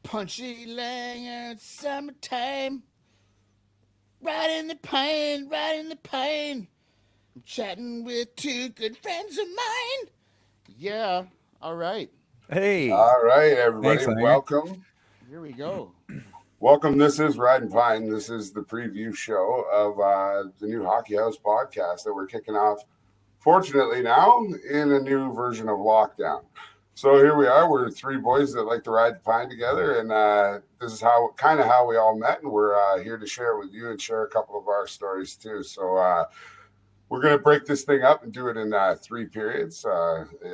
Punchy Langer, summertime. Riding the pine, riding the pine. I'm chatting with two good friends of mine. Yeah, all right. Hey, All right, everybody, thanks, Langer. welcome. Here we go. Welcome. This is Ridin Pine. This is the preview show of the new Hockey House podcast that we're kicking off, fortunately, now in a new version of lockdown. So here we are. We're three boys that like to ride the pine together, and this is how we all met, and we're here to share it with you and share a couple of our stories too. So we're going to break this thing up and do it in three periods.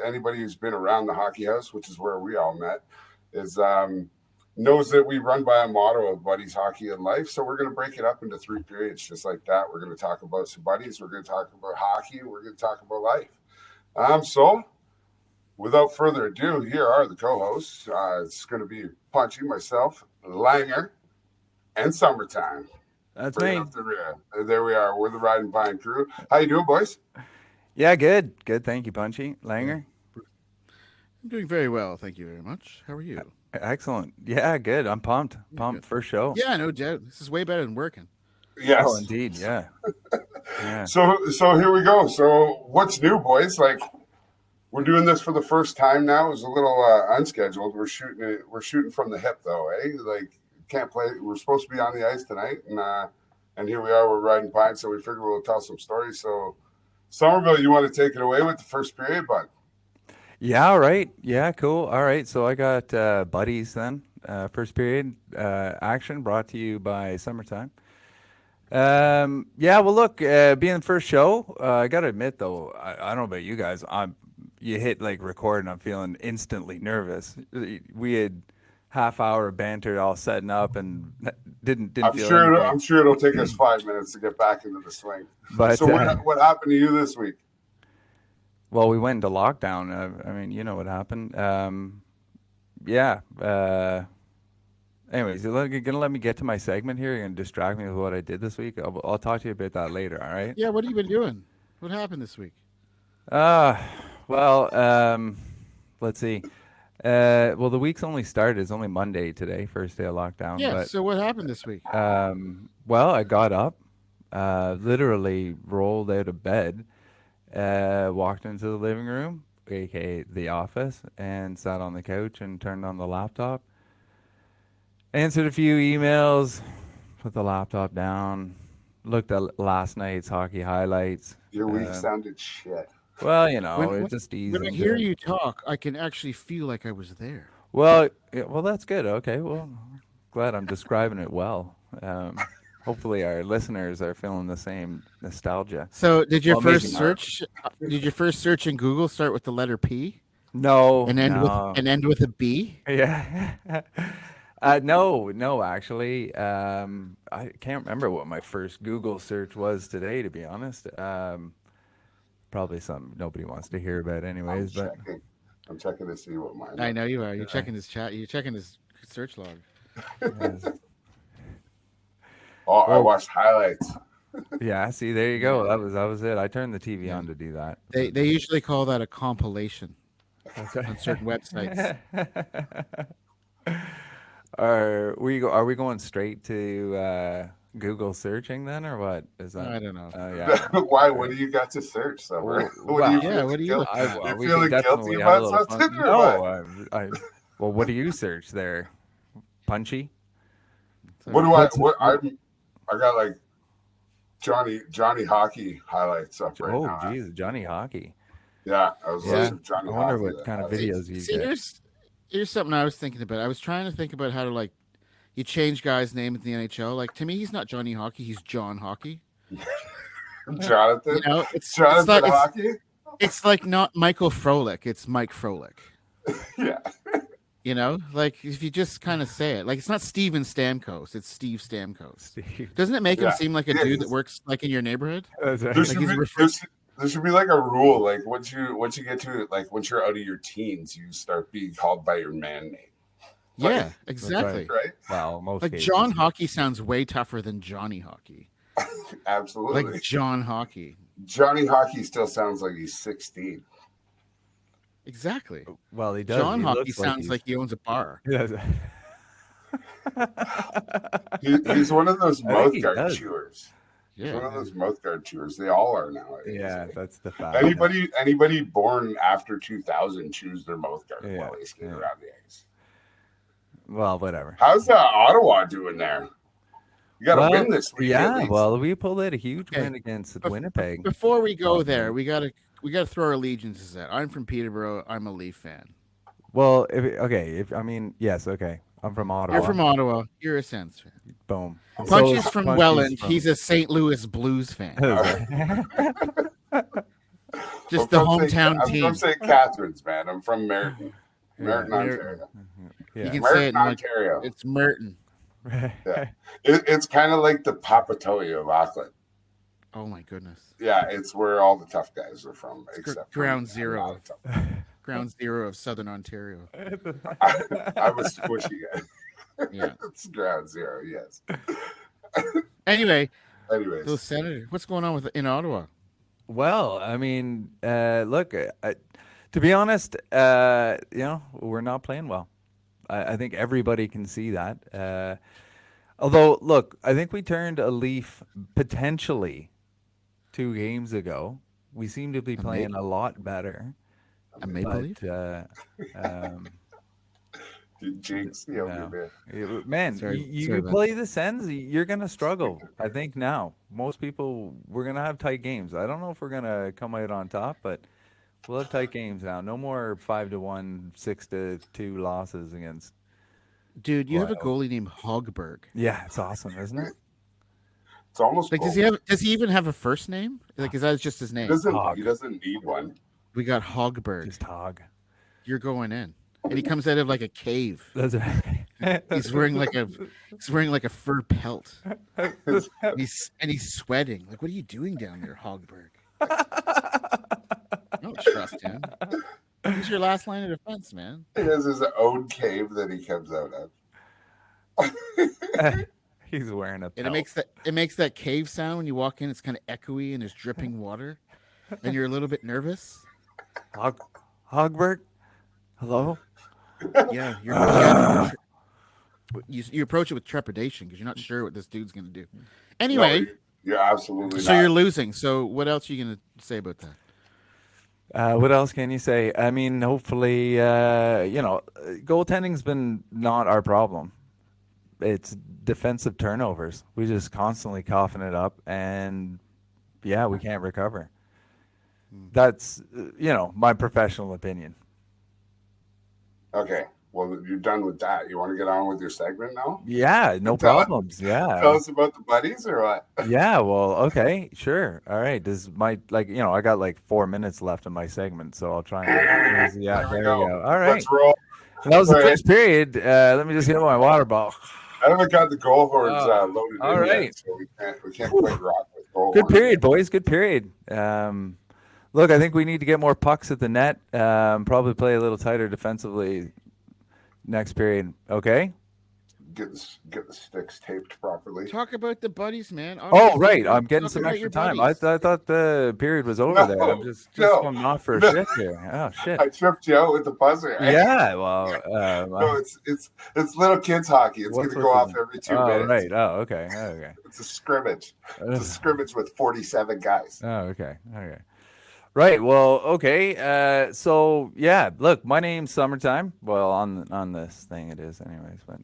Anybody who's been around the Hockey House, which is where we all met, is knows that we run by a motto of buddies, hockey, and life. So we're going to break it up into three periods just like that. We're going to talk about some buddies. We're going to talk about hockey. And we're going to talk about life. So without further ado, here are the co-hosts. It's going to be Punchy, myself, Langer, and Summertime. That's Bring it me. up the rear. There we are. We're the Riding Pine crew. How you doing, boys? Yeah, good. Good. Thank you, Punchy. Langer. I'm doing very well, thank you very much. How are you? Excellent. Yeah, good. I'm pumped. Pumped. Good. First show. Yeah, no doubt. This is way better than working. Oh, Yes. indeed. Yeah. Yeah. So here we go. So what's new, boys? Like we're doing this for the first time now. It was a little unscheduled. We're shooting it. We're shooting from the hip, though, eh? Like can't play. We're supposed to be on the ice tonight, and here we are. We're riding pine, so we figure we'll tell some stories. So Somerville, you want to take it away with the first period, bud? Yeah, all right. Yeah, cool. All right. So I got buddies then. First period action brought to you by Summertime. Yeah, well, look, being the first show, I got to admit, though, I don't know about you guys. You hit like record and I'm feeling instantly nervous. We had half hour of banter all setting up and didn't I'm feel sure. anything. I'm sure it'll take us 5 minutes to get back into the swing. But So what happened to you this week? well, we went into lockdown. I mean, you know what happened. Yeah. Anyways, you're gonna let me get to my segment here. You're gonna distract me with what I did this week. I'll talk to you about that later. All right. Yeah, what have you been doing? What happened this week? Uh, well, let's see. Well, the week's only started. It's only Monday today, first day of lockdown. Yeah, so what happened this week? Well, I got up, literally rolled out of bed, walked into the living room, aka the office, and sat on the couch and turned on the laptop. Answered a few emails, put the laptop down, looked at last night's hockey highlights. Your week Uh, sounded shit. well, When, it when, just eased when I into hear it. you talk, I can actually feel like I was there. Well, yeah, well, that's good. Okay, well, glad I'm describing it well. Hopefully, our listeners are feeling the same nostalgia. So, did your Well, maybe first not. search? Did your first search in Google start with the letter P No, and no, end with a B? yeah, no. Actually, I can't remember what my first Google search was today. To be honest, probably something nobody wants to hear about, I'm anyways. But checking. I'm checking to see what mine I are. know you are. You're uh, checking his chat. You're checking his search log. yes. Oh, I Well, watched highlights. yeah. See, there you go. Yeah, That was it. I turned the TV yeah. on to do that. They usually call that a compilation That's on certain websites. right. Are we going straight to Google searching then, or what is that? I don't know. Yeah. Why? Okay. What do you got to search, Summer? Well, What are you well, Yeah, what feeling are you guilty? looking at? You're we could feeling guilty definitely have a about little fun. something, or No, what? well, what do you search there? Punchy? What So, do I? What's What I got like Johnny hockey highlights up right oh, now. geez, Johnny Hockey. Yeah, I was Yeah, see, listening to Johnny I wonder Hockey. what kind of see, videos you see, get. here's something I was thinking about. I was trying to think about how to like you change guys' name in the NHL. Like to me, he's not Johnny Hockey. He's John Hockey. Jonathan, You know, it's Jonathan like Hockey. it's like not Michael Frolik. It's Mike Frolik. Yeah, You know, like if you just kind of say it, like it's not Steven Stamkos, it's Steve Stamkos. Steve. Doesn't it make him yeah. seem like a Yeah, dude that works like in your neighborhood? That's there right. Like should he's be referred. there should be like a rule. Like once you get to like once you're out of your teens, you start being called by your man name. Like, Yeah, That's right. exactly. right? Well, most Like cases. John Hockey sounds way tougher than Johnny Hockey. Absolutely. Like John Hockey. Johnny Hockey still sounds like he's 16. Exactly. Well, he does. John He Hockey looks like sounds he's. like he owns a bar. He does. He's one of those I think mouth he guard does. chewers. He's Yeah. one of those mouth guard chewers. They all are nowadays. Yeah, eh? that's the fact. Anybody born after 2000 chews their mouth guard Yeah, while they skate yeah. around the ice. Well, whatever. How's Ottawa doing there? You got to Well, win this week at yeah. least. Well, we pulled out a huge Okay. win against Bef- Winnipeg. Before we go Oh, there, man. we gotta throw our allegiances out. I'm from Peterborough. I'm a Leaf fan. Well, yes, okay. I'm from Ottawa. You're from Ottawa. You're a Sens fan. Boom. And Punchy's is- from Punchy's Welland. from- He's a St. Louis Blues fan. Just I'm the from hometown I'm team. from St. Catharines, man. I'm from Merton. Merton, Merton. Ontario. You Yeah. can say it Merton, in like, Ontario. it's Merton. It's kind of like the Papatoya of Auckland. Oh my goodness. Yeah, it's where all the tough guys are from. Except for ground me. I'm zero. not a tough guy. Ground zero of Southern Ontario. I'm a squishy guy. Yeah. It's ground zero, yes. Anyway, Anyways, those Senators. What's going on in Ottawa? Well, I mean, look, to be honest, we're not playing well. I think everybody can see that. Although, look, I think we turned a leaf potentially 2 games ago. We seem to be playing a lot better. A Maple Leaf? Jinx, No. man. Man, Sorry you about play the Sens, you're going to struggle. I think now. Most people, we're going to have tight games. I don't know if we're going to come out on top, but we'll have tight games now. No more 5-1, 6-2 losses against. Dude, you have a Wild. goalie named Hogberg. Yeah, it's awesome, isn't it? It's almost Like, cool. does he even have a first name? Like, is that just his He name? doesn't need one. We got Hogberg. Just hog. You're going in, and he comes out of like a cave. That's right. He's wearing like a fur pelt. And he's sweating. Like, what are you doing down there, Hogberg? I don't trust him. He's your last line of defense, man. He has his own cave that he comes out of. He's wearing a And pelt. it makes that cave sound when you walk in. It's kind of echoey and there's dripping water, and you're a little bit nervous. Hogberg? Hello? Yeah, you approach it with trepidation because you're not sure what this dude's gonna do. Anyway, No, you're absolutely so not. you're losing. So what else are you gonna say about that? What else can you say? I mean, hopefully, goaltending's been not our problem. It's defensive turnovers. We just constantly coughing it up, and yeah, we can't recover. That's, my professional opinion. Okay, well, you're done with that. You want to get on with your segment now? Yeah, no Tell it. problems. Tell Yeah. us about the buddies or what? Yeah, well, okay, sure. All right. I got like 4 minutes left in my segment, so I'll try and yeah, there we go. All right. Let's roll. That was the All right. first period. Let me just get my water bottle. I haven't got the goal horns loaded all in right. yet, so we can't quite rock with goal Good horns. period, boys. Good period. Look, I think we need to get more pucks at the net. Probably play a little tighter defensively next period. Okay. Get the sticks taped properly. Talk about the buddies, man. Oh, Obviously, right. I'm talk getting some about extra your time. buddies. I thought the period was over there. I'm just no, going off for a no. shift here. Oh shit. I tripped you out with the buzzer. Yeah. Well. No, it's little kids hockey. It's going what's to go with off the- every 2 Oh, minutes. right. Oh, okay. Okay. It's a scrimmage. It's a scrimmage with 47 guys. Oh, okay. Okay. Right. Well, okay. So yeah, look, my name's Summertime. Well, on this thing it is anyways, but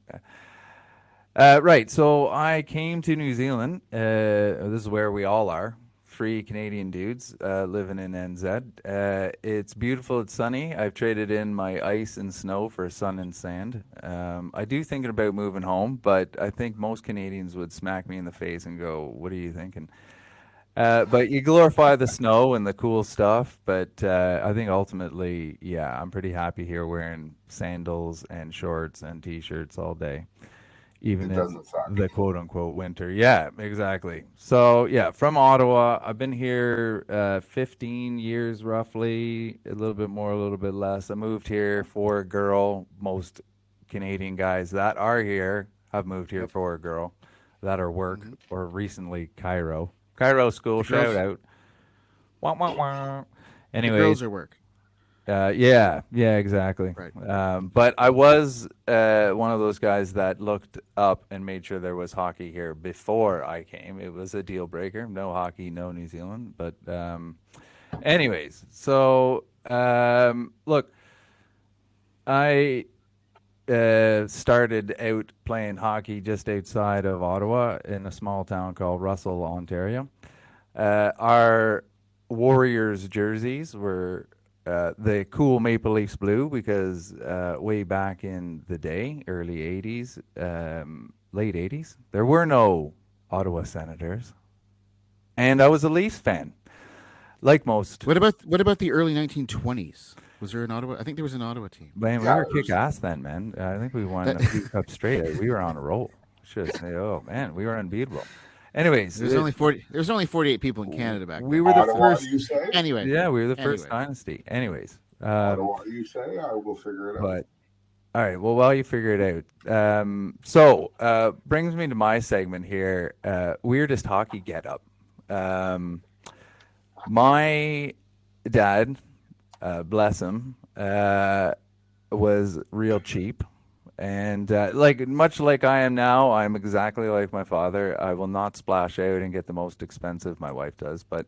right. So I came to New Zealand. This is where we all are. 3 Canadian dudes living in NZ. It's beautiful. It's sunny. I've traded in my ice and snow for sun and sand. I do thinking about moving home, but I think most Canadians would smack me in the face and go, "What are you thinking?" But you glorify the snow and the cool stuff. But I think ultimately, yeah, I'm pretty happy here wearing sandals and shorts and t-shirts all day, even It in doesn't suck. the quote unquote winter. Yeah, exactly. So yeah, from Ottawa, I've been here 15 years roughly, a little bit more, a little bit less. I moved here for a girl. Most Canadian guys that are here have moved here for a girl that are work or recently Cairo school, The girls- shout out. Wah, wah, wah. The Anyways, girls are work. Yeah, exactly. Right. But I was one of those guys that looked up and made sure there was hockey here before I came. It was a deal breaker. No hockey, no New Zealand. But anyways, so look, I started out playing hockey just outside of Ottawa in a small town called Russell, Ontario. Our Warriors jerseys were the cool Maple Leafs blue because way back in the day, early 80s, late 80s, there were no Ottawa Senators. And I was a Leafs fan, like most. What about the early 1920s? Was there an Ottawa? I think there was an Ottawa team. Man, we Yeah, were it was- kick ass then, man. I think we won That- a few cups straight. We were on a roll. Should say, oh man, we were unbeatable. Anyways, There's only 40. There's only 48 people in Canada back then. we were the Ottawa, first. you say? Anyway. Yeah, we were the first Anyway. dynasty. Anyways, Ottawa, you say? I will figure it out. but all right. Well, while you figure it out, so brings me to my segment here. Weirdest hockey get up. My dad, bless him, was real cheap. And like much like I am now, I'm exactly like my father. I will not splash out and get the most expensive. My wife does, but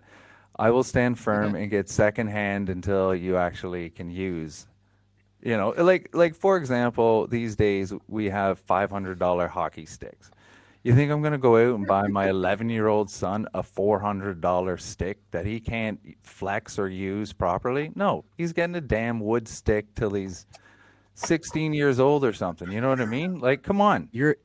I will stand firm and get secondhand until you actually can use. You know, like for example, these days we have $500 hockey sticks. You think I'm gonna go out and buy my 11-year-old son a $400 stick that he can't flex or use properly? No, he's getting a damn wood stick till he's 16 years old or something. You know what I mean? Like, come on. You're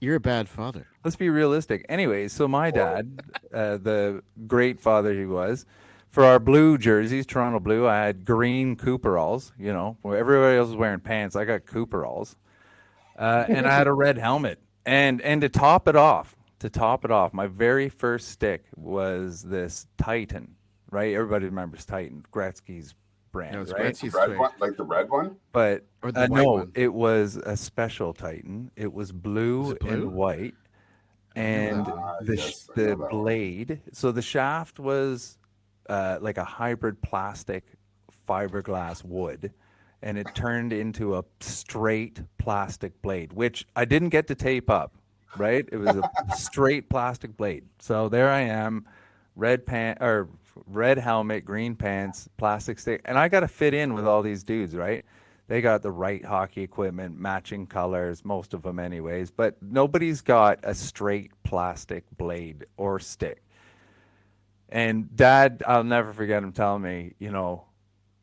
a bad father. Let's be realistic. Anyways, so my dad, the great father he was, for our blue jerseys, Toronto Blue, I had green Cooperalls. You know, where everybody else was wearing pants, I got Cooperalls, and I had a red helmet. And to top it off, my very first stick was this Titan. Right? Everybody remembers Titan, Gretzky's brand, No, it's right? Gretzky's Red twig. one, like the red one? But Or the white no, one. it was a special Titan. It was blue, Was it blue? and white, and yes, I know the that one. blade. So the shaft was like a hybrid plastic fiberglass wood, and it turned into a straight plastic blade, which I didn't get to tape up. Right, it was a straight plastic blade. So there I am, red helmet, green pants, plastic stick, and I got to fit in with all these dudes, right? They got the right hockey equipment, matching colors, most of them anyways, but nobody's got a straight plastic blade or stick. And Dad, I'll never forget him telling me, you know,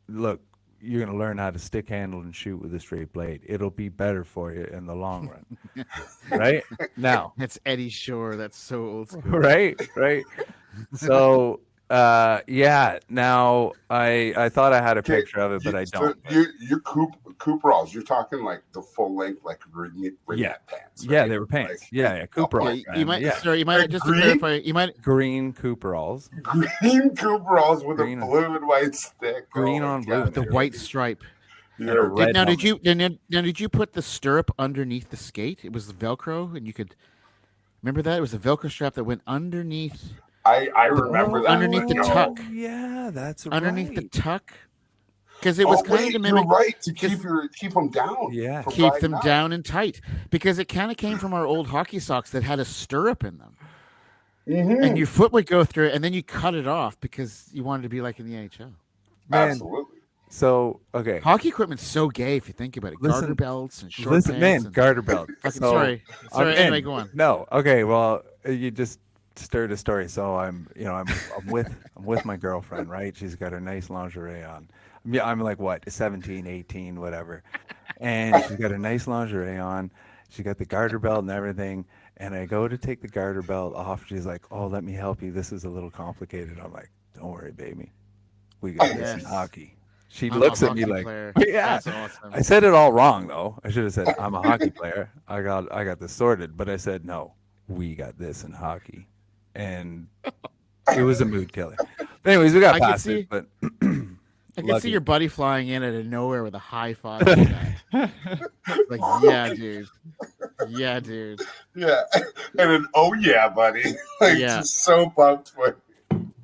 look, you're going to learn how to stick handle and shoot with a straight blade. It'll be better for you in the long run. Right? Now, That's Eddie Shore. That's so old school. right. So yeah, now I thought I had a Okay, picture of it, but I So don't. you Cooperalls, you're talking like the full length, like ring Yeah. pants. Yeah, right? they were pants. Like, Yeah, Cooper. Oh, Yeah, yeah, you might. Yeah. Sorry, you might Like just green? to clarify. You might. Green Cooperalls. green Cooperalls with Green. a blue and white stick. Green my on blue. God, The dude. white stripe. You're- red Now, helmet. did you put the stirrup underneath the skate? It was Velcro, and you could remember that it was a Velcro strap that went underneath I remember that. underneath the but no. tuck. Yeah, that's underneath right. the tuck, because it was kind wait, of to you're mimic right to just- keep them down. Yeah. from keep riding them up. down and tight, because it kind of came from our old hockey socks that had a stirrup in them, Mhm. and your foot would go through it, and then you cut it off because you wanted to be like in the NHL. Man, Absolutely. so okay. Hockey equipment's so gay if you think about it. Listen- Garter belts and short Listen, pants. man, and, garter belt. fucking, So, sorry. I'm Anyway, in. go on. No, okay. Well, you just stirred a story. So I'm with my girlfriend, right? She's got her nice lingerie on. Yeah, I'm like what, 17, 18, whatever, and she's got her nice lingerie on. She got the garter belt and everything. And I go to take the garter belt off. She's like, "Oh, let me help you. This is a little complicated." I'm like, "Don't worry, baby. We got this in Yes. hockey." She I'm looks a at me hockey like, player. "Yeah." That's awesome. I said it all wrong though. I should have said I'm a hockey player. I got this sorted, but I said no. We got this in hockey, and it was a mood killer. But anyways, we got I could past see- it. But I can lucky. see your buddy flying in out of nowhere with a high five. Like, that. Like, yeah, dude. Yeah, dude. Yeah. And an oh yeah, buddy. Like Yeah. just so pumped for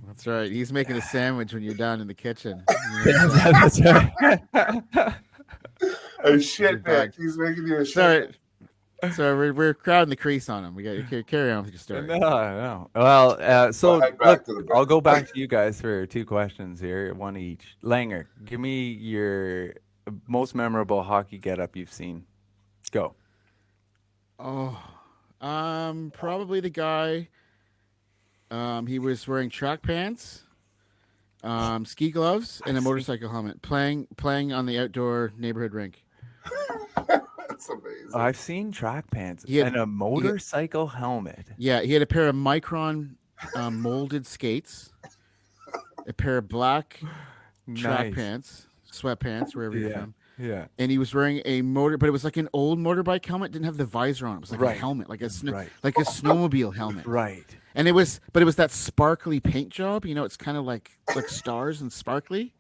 That's That's right. He's making a sandwich when you're down in the kitchen. That's right. A shit bad. dick. He's making you a shit Sorry. dick. So we're crowding the crease on him. We got to carry on with your story. No. Well, so head back look, to the I'll bed. go back to you guys for 2 questions here, one each. Langer, give me your most memorable hockey getup you've seen. Go. Oh, probably the guy. He was wearing track pants, ski gloves, and a motorcycle helmet, playing on the outdoor neighborhood rink. That's amazing. I've seen track pants He had- and a motorcycle helmet. Yeah, he had a pair of Micron molded skates, a pair of black track Nice. pants, sweatpants, wherever you're from. Yeah. And he was wearing a but it was like an old motorbike helmet. Didn't have the visor on. It was like a Right. helmet, like a Right. like a snowmobile helmet. Right. And it was that sparkly paint job. You know, it's kind of like stars and sparkly,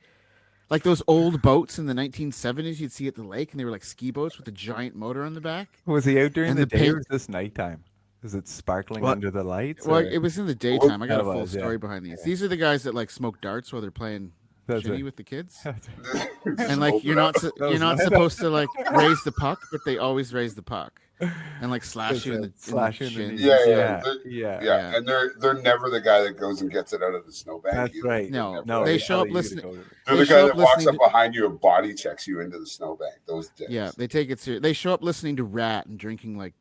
like those old boats in the 1970s you'd see at the lake, and they were like ski boats with a giant motor on the back. Was he out during And the the day or paint- was this nighttime? Is it sparkling Well- under the lights? Well, or- it was in the daytime. I got a That full was, yeah. story behind these. These are the guys that like smoke darts while they're playing That's shinny right. with the kids. Just And like open you're up. not you're not supposed to like raise the puck, but they always raise the puck and like slash you in the Slash you in the shins. knees. Yeah. Yeah. Yeah, and they're never the guy that goes and gets it out of the snowbank. That's either. right. No, No, they they show tell up you to listening. go to- They're They the guy show that up walks listening up behind you and body checks you into the snowbank. Those dicks. Yeah, they take it serious. They show up listening to Rat and drinking like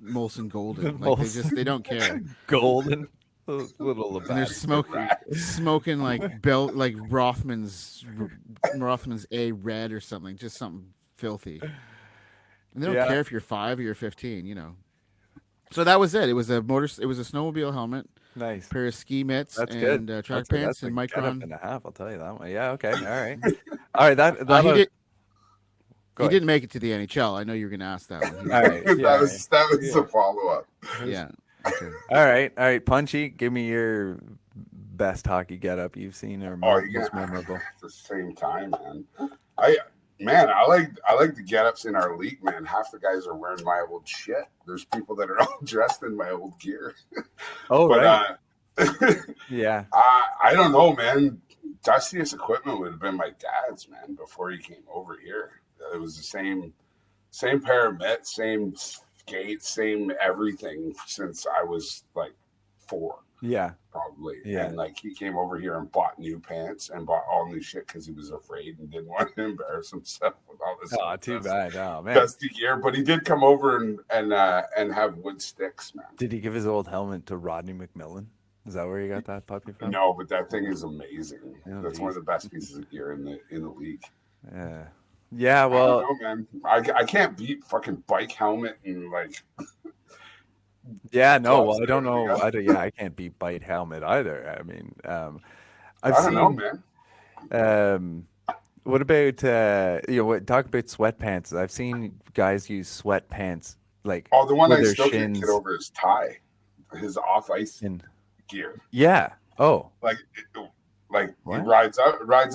Molson Golden. Like they don't care. Golden. Little of And they're that. smoking like Rothman's A Red or something, just something filthy. And they don't Yeah. care if you're 5 or you're 15, you know. So that was it. It was a snowmobile helmet, Nice. pair of ski mitts, That's and good. track That's pants a and getup Micron. and a half. I'll tell you that one. Yeah. Okay. All right. All right. That He was- did. Go He ahead. didn't make it to the NHL. I know you were going to ask that one. All right. that Yeah, was the follow up. Yeah. Okay. all right. Punchy, give me your best hockey getup you've seen or Oh, most memorable. At the same time, man. I like the get-ups in our league, man. Half the guys are wearing my old shit. There's people that are all dressed in my old gear. Oh, But right. Yeah. I don't know, man. Dustiest equipment would have been my dad's, man, before he came over here. It was the same pair of mitts, same skates, same everything since I was like 4. Yeah. Probably. Yeah. And like he came over here and bought new pants and bought all new shit because he was afraid and didn't want to embarrass himself with all this. Oh, too bad. Oh, man. Dusty gear, but he did come over and have wood sticks, man. Did he give his old helmet to Rodney McMillan? Is that where you got that puppy from? No, but that thing is amazing. Yeah, That's one of the best pieces of gear in the league. Yeah. Yeah. I Well, don't know, man. I can't beat fucking bike helmet and like. yeah. No. Well, Gloves I don't and know. everything I can't beat bite helmet either. I mean, I I've don't seen. know, man. What about talk about sweatpants? I've seen guys use sweatpants like Oh, the one with I their still can't shins get over is tie, his off ice in. gear. Yeah. Oh. Like he What? rides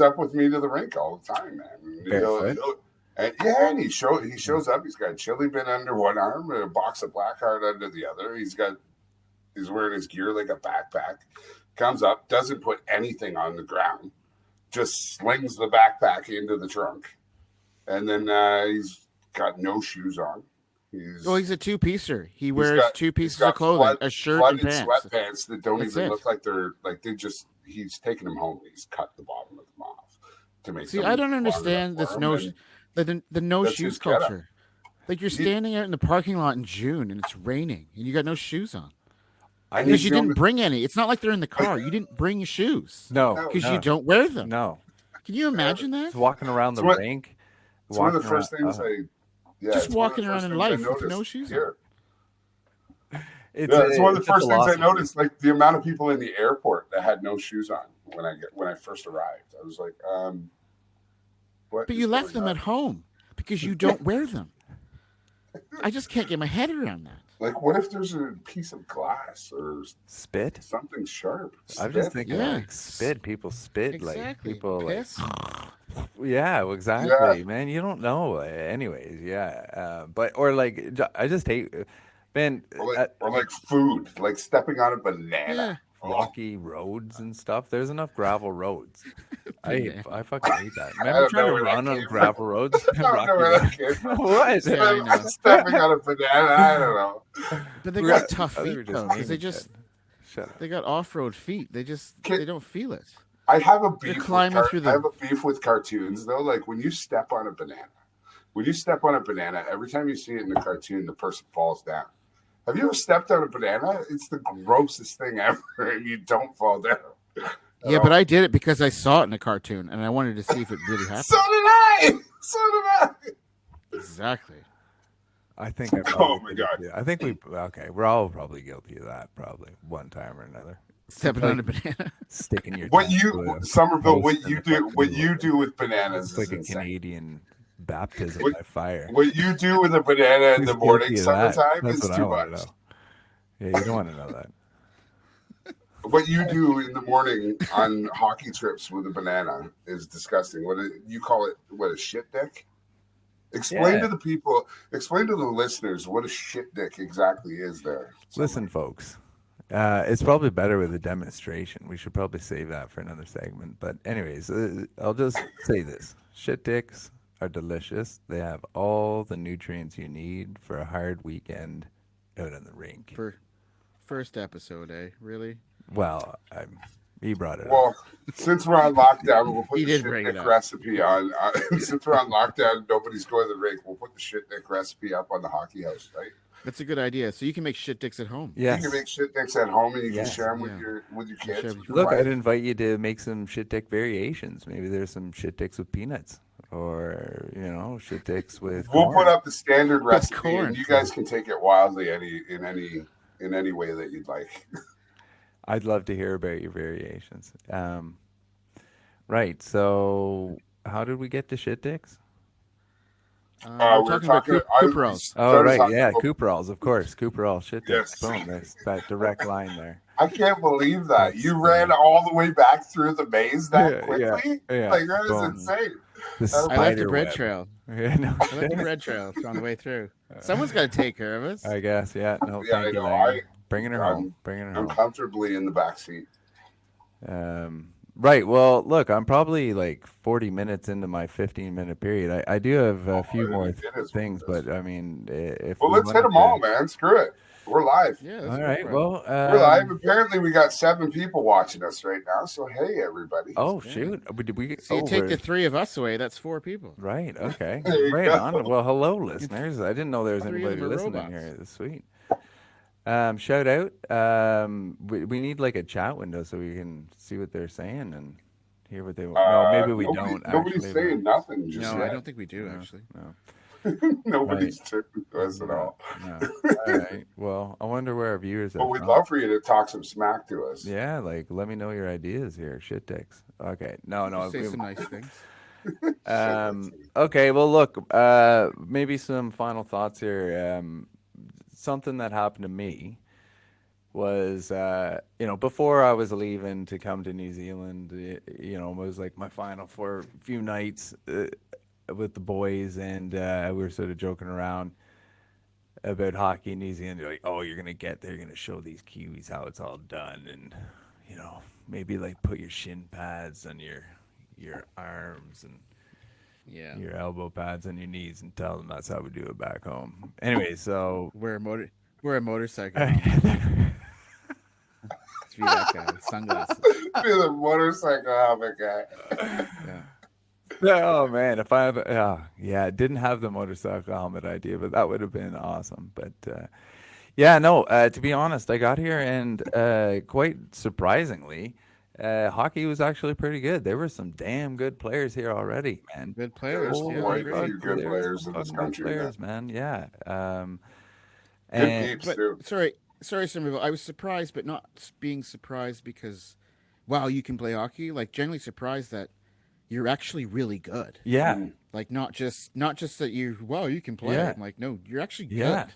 up with me to the rink all the time, man. And Barefoot? and he shows up. He's got chili bin under one arm and a box of Blackheart under the other. He's wearing his gear like a backpack. Comes up, doesn't put anything on the ground, just slings the backpack into the trunk, and then he's got no shoes on. He's a two-piecer. He wears got- 2 he's pieces got of clothing, a shirt and flooded pants. sweatpants that don't That's even it. look like he's taking them home. He's cut the bottom of them off to make. See, them I don't long understand enough this for him, the no that's shoes his getup. culture. Like you're standing out in the parking lot in June and it's raining and you got no shoes on and because he's you showing didn't bring any. It's not like they're in the car. You didn't bring your shoes No. because no, you don't wear them. No. Can you imagine that? It's walking around the It's one- rink. It's one of the walking first around- things Just it's one of walking the around first in things I life with noticed no shoes on. here. It's It's one of the it's a first things I philosophy. noticed. Like the amount of people in the airport that had no shoes on when I first arrived. I was like, what? But is you left going them on? at home because you don't wear them. I just can't get my head around that. Like, what if there's a piece of glass or Spit. something sharp? I'm just Spit? thinking Yeah. like spit. People spit like Exactly. people like. Piss. Yeah, well, exactly, man. You don't know. Anyways, yeah. But or like I just hate, man. Or like food, like stepping on a banana. Yeah. rocky roads and stuff. There's enough gravel roads. Banana. I fucking hate that. I Remember don't trying know to where that run on came gravel roads? I don't know where that came from. What? Yeah, I know. Stepping on a banana. I don't know. But they We got got- tough I think feet we're though, just because they naming just shit. Shut up. they got off-road feet. They don't feel it. I have a They're beef. climbing through I the. have a beef with cartoons though. Like when you step on a banana, every time you see it in the cartoon, the person falls down. Have you ever stepped on a banana? It's the grossest thing ever, and you don't fall down. Yeah, but I did it because I saw it in a cartoon, and I wanted to see if it really happened. So did I. So did I. Exactly. I think I Oh probably my did it God. too. I think we're all probably guilty of that, probably one time or another. Stepping Like, on a banana. Sticking your What tongue you, to a Somerville? post What in you the do? fucking What middle you of do with bananas It's is like a insane. Canadian baptism What- by fire. What you do with a banana in Who's the morning, guilty of that? summertime, That's is what I too want to much. know. Yeah, you don't want to know that. What you do in the morning on hockey trips with a banana is disgusting. You call it? What, a shit dick? Explain Yeah. to the people. Explain to the listeners what a shit dick exactly is. There. Listen, folks, it's probably better with a demonstration. We should probably save that for another segment. But anyways, I'll just say this. Shit dicks are delicious. They have all the nutrients you need for a hard weekend out on the rink. For first episode, eh? Really? Well, he brought it up. Well, since we're on lockdown, we'll put He the did shit bring it dick up. recipe on. Since we're on lockdown, nobody's going to the rink. We'll put the shit dick recipe up on the hockey house, right? That's a good idea. So you can make shit dicks at home. Yes. You can make shit dicks at home, and you Yes. can share them Yeah. with your share kids. with with Look, your I'd wife. invite you to make some shit dick variations. Maybe there's some shit dicks with peanuts, or shit dicks with. We'll corn. put up the standard What's recipe, corn? and you guys can take it wildly in any way that you'd like. I'd love to hear about your variations. Right. So, how did we get to shit dicks? We're talking about Cooperalls. Oh, right. Yeah, Cooperalls, of course. Cooperall shit dicks. Yes. Boom. There's that direct line there. I can't believe that That's, you ran all the way back through the maze that Yeah, quickly. yeah, Like that is boom. insane. The I I left a spider bread web. trail. Yeah, no I left a shit. bread trail on the way through. Someone's got to take care of us. I guess. Yeah. No, Yeah, I thank you, know. Lang. Bringing her I'm- home. Bringing her I'm home. comfortably in the back seat. Right. Well, look, I'm probably like 40 minutes into my 15-minute period. I do have a few more it is things, what it is. but I mean, if Well, we let's hit wanted them all, to- man. Screw it. We're live. Yeah. let's All go right. for it. Well, We're live. Apparently, we got 7 people watching us right now. So hey, everybody. Oh Yeah. shoot! Did we get? So you take we're- the 3 of us away. That's 4 people. Right. Okay. There you Right go. on. Well, hello, listeners. I didn't know there was 3 of anybody them are listening robots. here. It's sweet. Shout out. We need like a chat window so we can see what they're saying and hear what they want. No, maybe we don't. Nobody's actually, saying nothing. Just No, yet. I don't think we do No. actually. No. Nobody's talking to us at all. No. All right. Well, I wonder where our viewers are. But we'd from. love for you to talk some smack to us. Yeah, like let me know your ideas here. Shit dicks. Okay. No. Say we- some nice things. Okay, well, look, maybe some final thoughts here. Something that happened to me was, before I was leaving to come to New Zealand, it was like my final for a few nights with the boys, and we were sort of joking around about hockey in New Zealand. They're like, oh, you're going to get there, you're going to show these Kiwis how it's all done, and, maybe like put your shin pads on your arms and Yeah. your elbow pads on your knees and tell them that's how we do it back home. Anyway, so Wear a motorcycle. helmet. Just be that guy. Sunglasses. Be the motorcycle helmet guy. Yeah. oh man, if I have didn't have the motorcycle helmet idea, but that would have been awesome. But to be honest, I got here and quite surprisingly, hockey was actually pretty good. There were some damn good players here already, man. Good players. There's Yeah, quite agree. a few good There's players some in this fucking good country, players, man. Yeah. Good And peeps But too. sorry, Somerville. I was surprised, but not being surprised because, wow, you can play hockey. Like generally surprised that you're actually really good. yeah, Like not just that you can play. Yeah. I'm like, no, you're actually good. Yeah.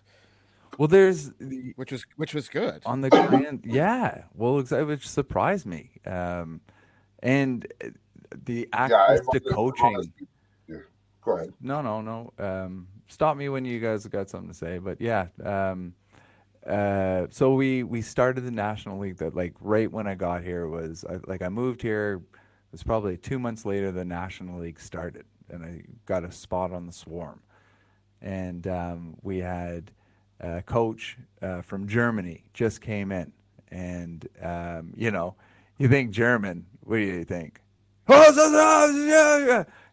well, there's Which was good. on the grand, yeah. Well, which surprised me. And the access to coaching. Yeah. Go ahead. No. Stop me when you guys got something to say. But yeah, So we started the National League that like right when I got here was I moved here. It was probably 2 months later the National League started, and I got a spot on the Swarm. And we had a coach from Germany just came in, and you think German. What do you think? I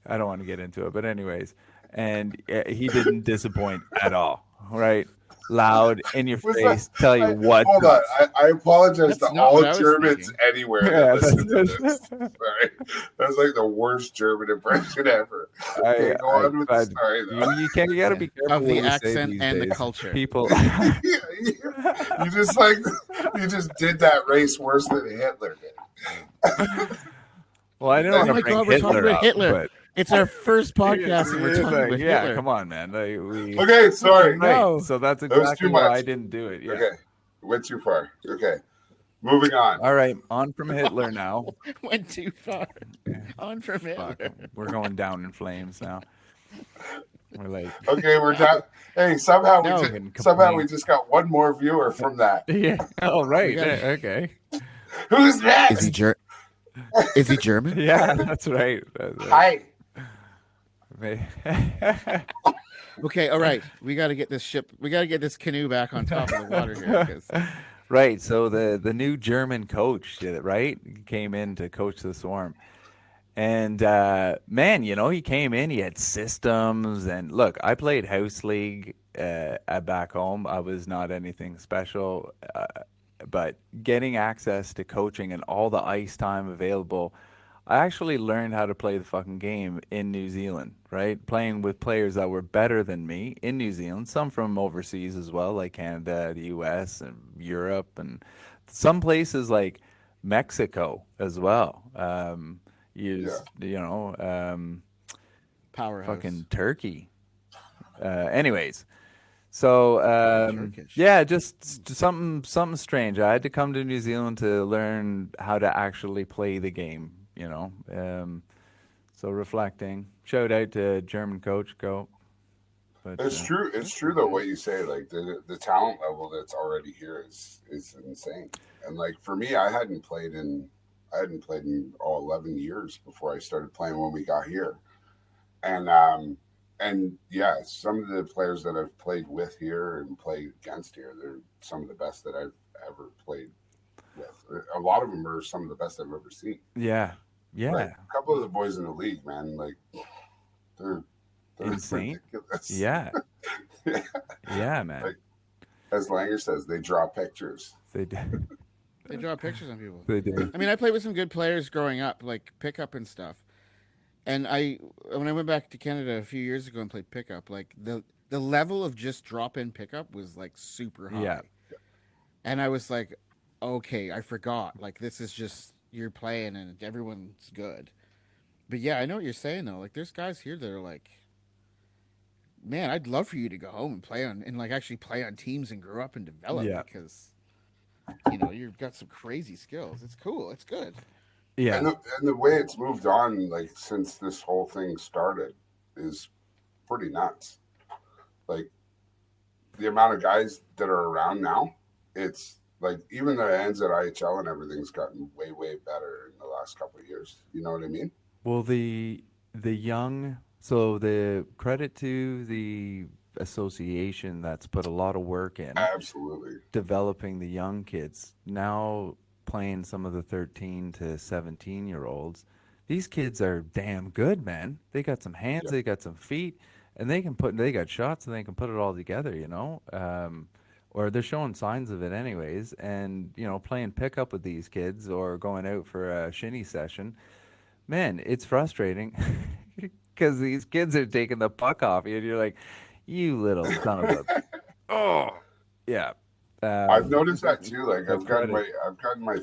don't want to get into it, but anyways, and he didn't disappoint at all. Right, loud in your Was that? face, tell you what. Hold on. I apologize That's to not all what I was Germans thinking. anywhere that Yeah, listen to this. Sorry, that's like the worst German impression ever. Okay, go on with the but story though. you can't. You got to Yeah. be careful Of what the you say accent these and the days. culture. People. You just like you just did that race worse than Hitler did. Well, I didn't Oh want to my bring God, we're talking Hitler about up, Hitler. but It's our first podcast and we're it's talking like, about yeah, Hitler. come on, man. We Okay, sorry. right. No. So that's That was exactly too why much. I didn't do it. Yeah. Okay, went too far. Okay, moving on. All right, on from Hitler now. Went too far. Yeah, On from Hitler. fuck, we're going down in flames now. We're like, Okay, we're done. Hey, somehow No. we just got one more viewer from that. yeah. Oh, right. gotta- Okay. Who's that? Is he German? Yeah, that's right. That's right. Hi. Okay, all right. We got to get this canoe back on top of the water here. 'Cause Right. So the new German coach did it, right? He came in to coach the Swarm. And man, he came in, he had systems. And look, I played House League back home. I was not anything special. But getting access to coaching and all the ice time available, I actually learned how to play the fucking game in New Zealand, right? Playing with players that were better than me in New Zealand, some from overseas as well, like Canada, the US, and Europe, and some places like Mexico as well. powerhouse. Fucking Turkey. Anyways, so Turkish. yeah, just something strange. I had to come to New Zealand to learn how to actually play the game. So reflecting. Shout out to German coach. Go. But It's true. It's true though what you say. Like the talent level that's already here is insane. And like for me, I hadn't played in all 11 years before I started playing when we got here. And yeah, some of the players that I've played with here and played against here, they're some of the best that I've ever played with. A lot of them are some of the best I've ever seen. yeah, Like a couple of the boys in the league, man, like they're insane. ridiculous. Yeah, yeah, man. Like, as Langer says, they draw pictures. They do. They draw pictures on people. They do. I mean, I played with some good players growing up, like pickup and stuff. And when I went back to Canada a few years ago and played pickup, like the level of just drop in pickup was like super high. Yeah. And I was like, okay, I forgot. Like this is just you're playing and everyone's good. But yeah, I know what you're saying though. Like there's guys here that are like, man, I'd love for you to go home and play on and like actually play on teams and grow up and develop because you've got some crazy skills. It's cool. It's good. Yeah. And the way it's moved on, like since this whole thing started, is pretty nuts. Like the amount of guys that are around now, it's like even the ends at IHL and everything's gotten way, way better in the last couple of years. You know what I mean? Well, the young, so the credit to the association that's put a lot of work in Absolutely. developing the young kids. Now playing some of the 13 to 17-year-olds. These kids are damn good, man. They got some hands, they got some feet, and they got shots and they can put it all together, or they're showing signs of it anyways. And, playing pickup with these kids or going out for a shinny session, man, it's frustrating because these kids are taking the puck off you and you're like, you little son of a, oh, yeah. I've noticed that too. Like that's I've gotten my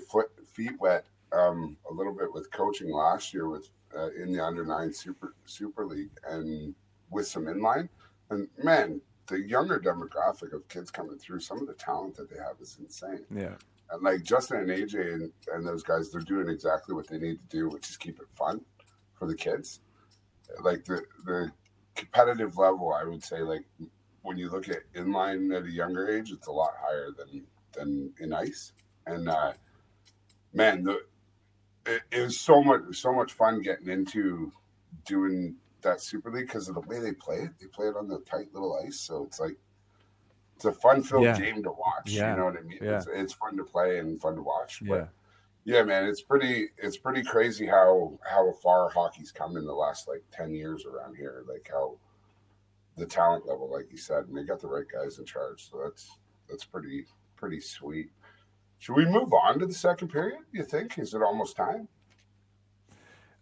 feet wet a little bit with coaching last year with in the under-9 super league and with some inline. And man, the younger demographic of kids coming through, some of the talent that they have is insane. Yeah. And like Justin and AJ and those guys, they're doing exactly what they need to do, which is keep it fun for the kids. Like the competitive level, I would say, like when you look at inline at a younger age, it's a lot higher than in ice. And man, it was so much fun getting into doing that Super League because of the way they play it. They play it on the tight little ice, so it's like it's a fun-filled game to watch. Yeah. You know what I mean? Yeah. It's fun to play and fun to watch. But Yeah. yeah, man, it's pretty crazy how far hockey's come in the last like 10 years around here. Like how the talent level, like you said, and they got the right guys in charge. So that's pretty sweet. Should we move on to the second period? You think? Is it almost time?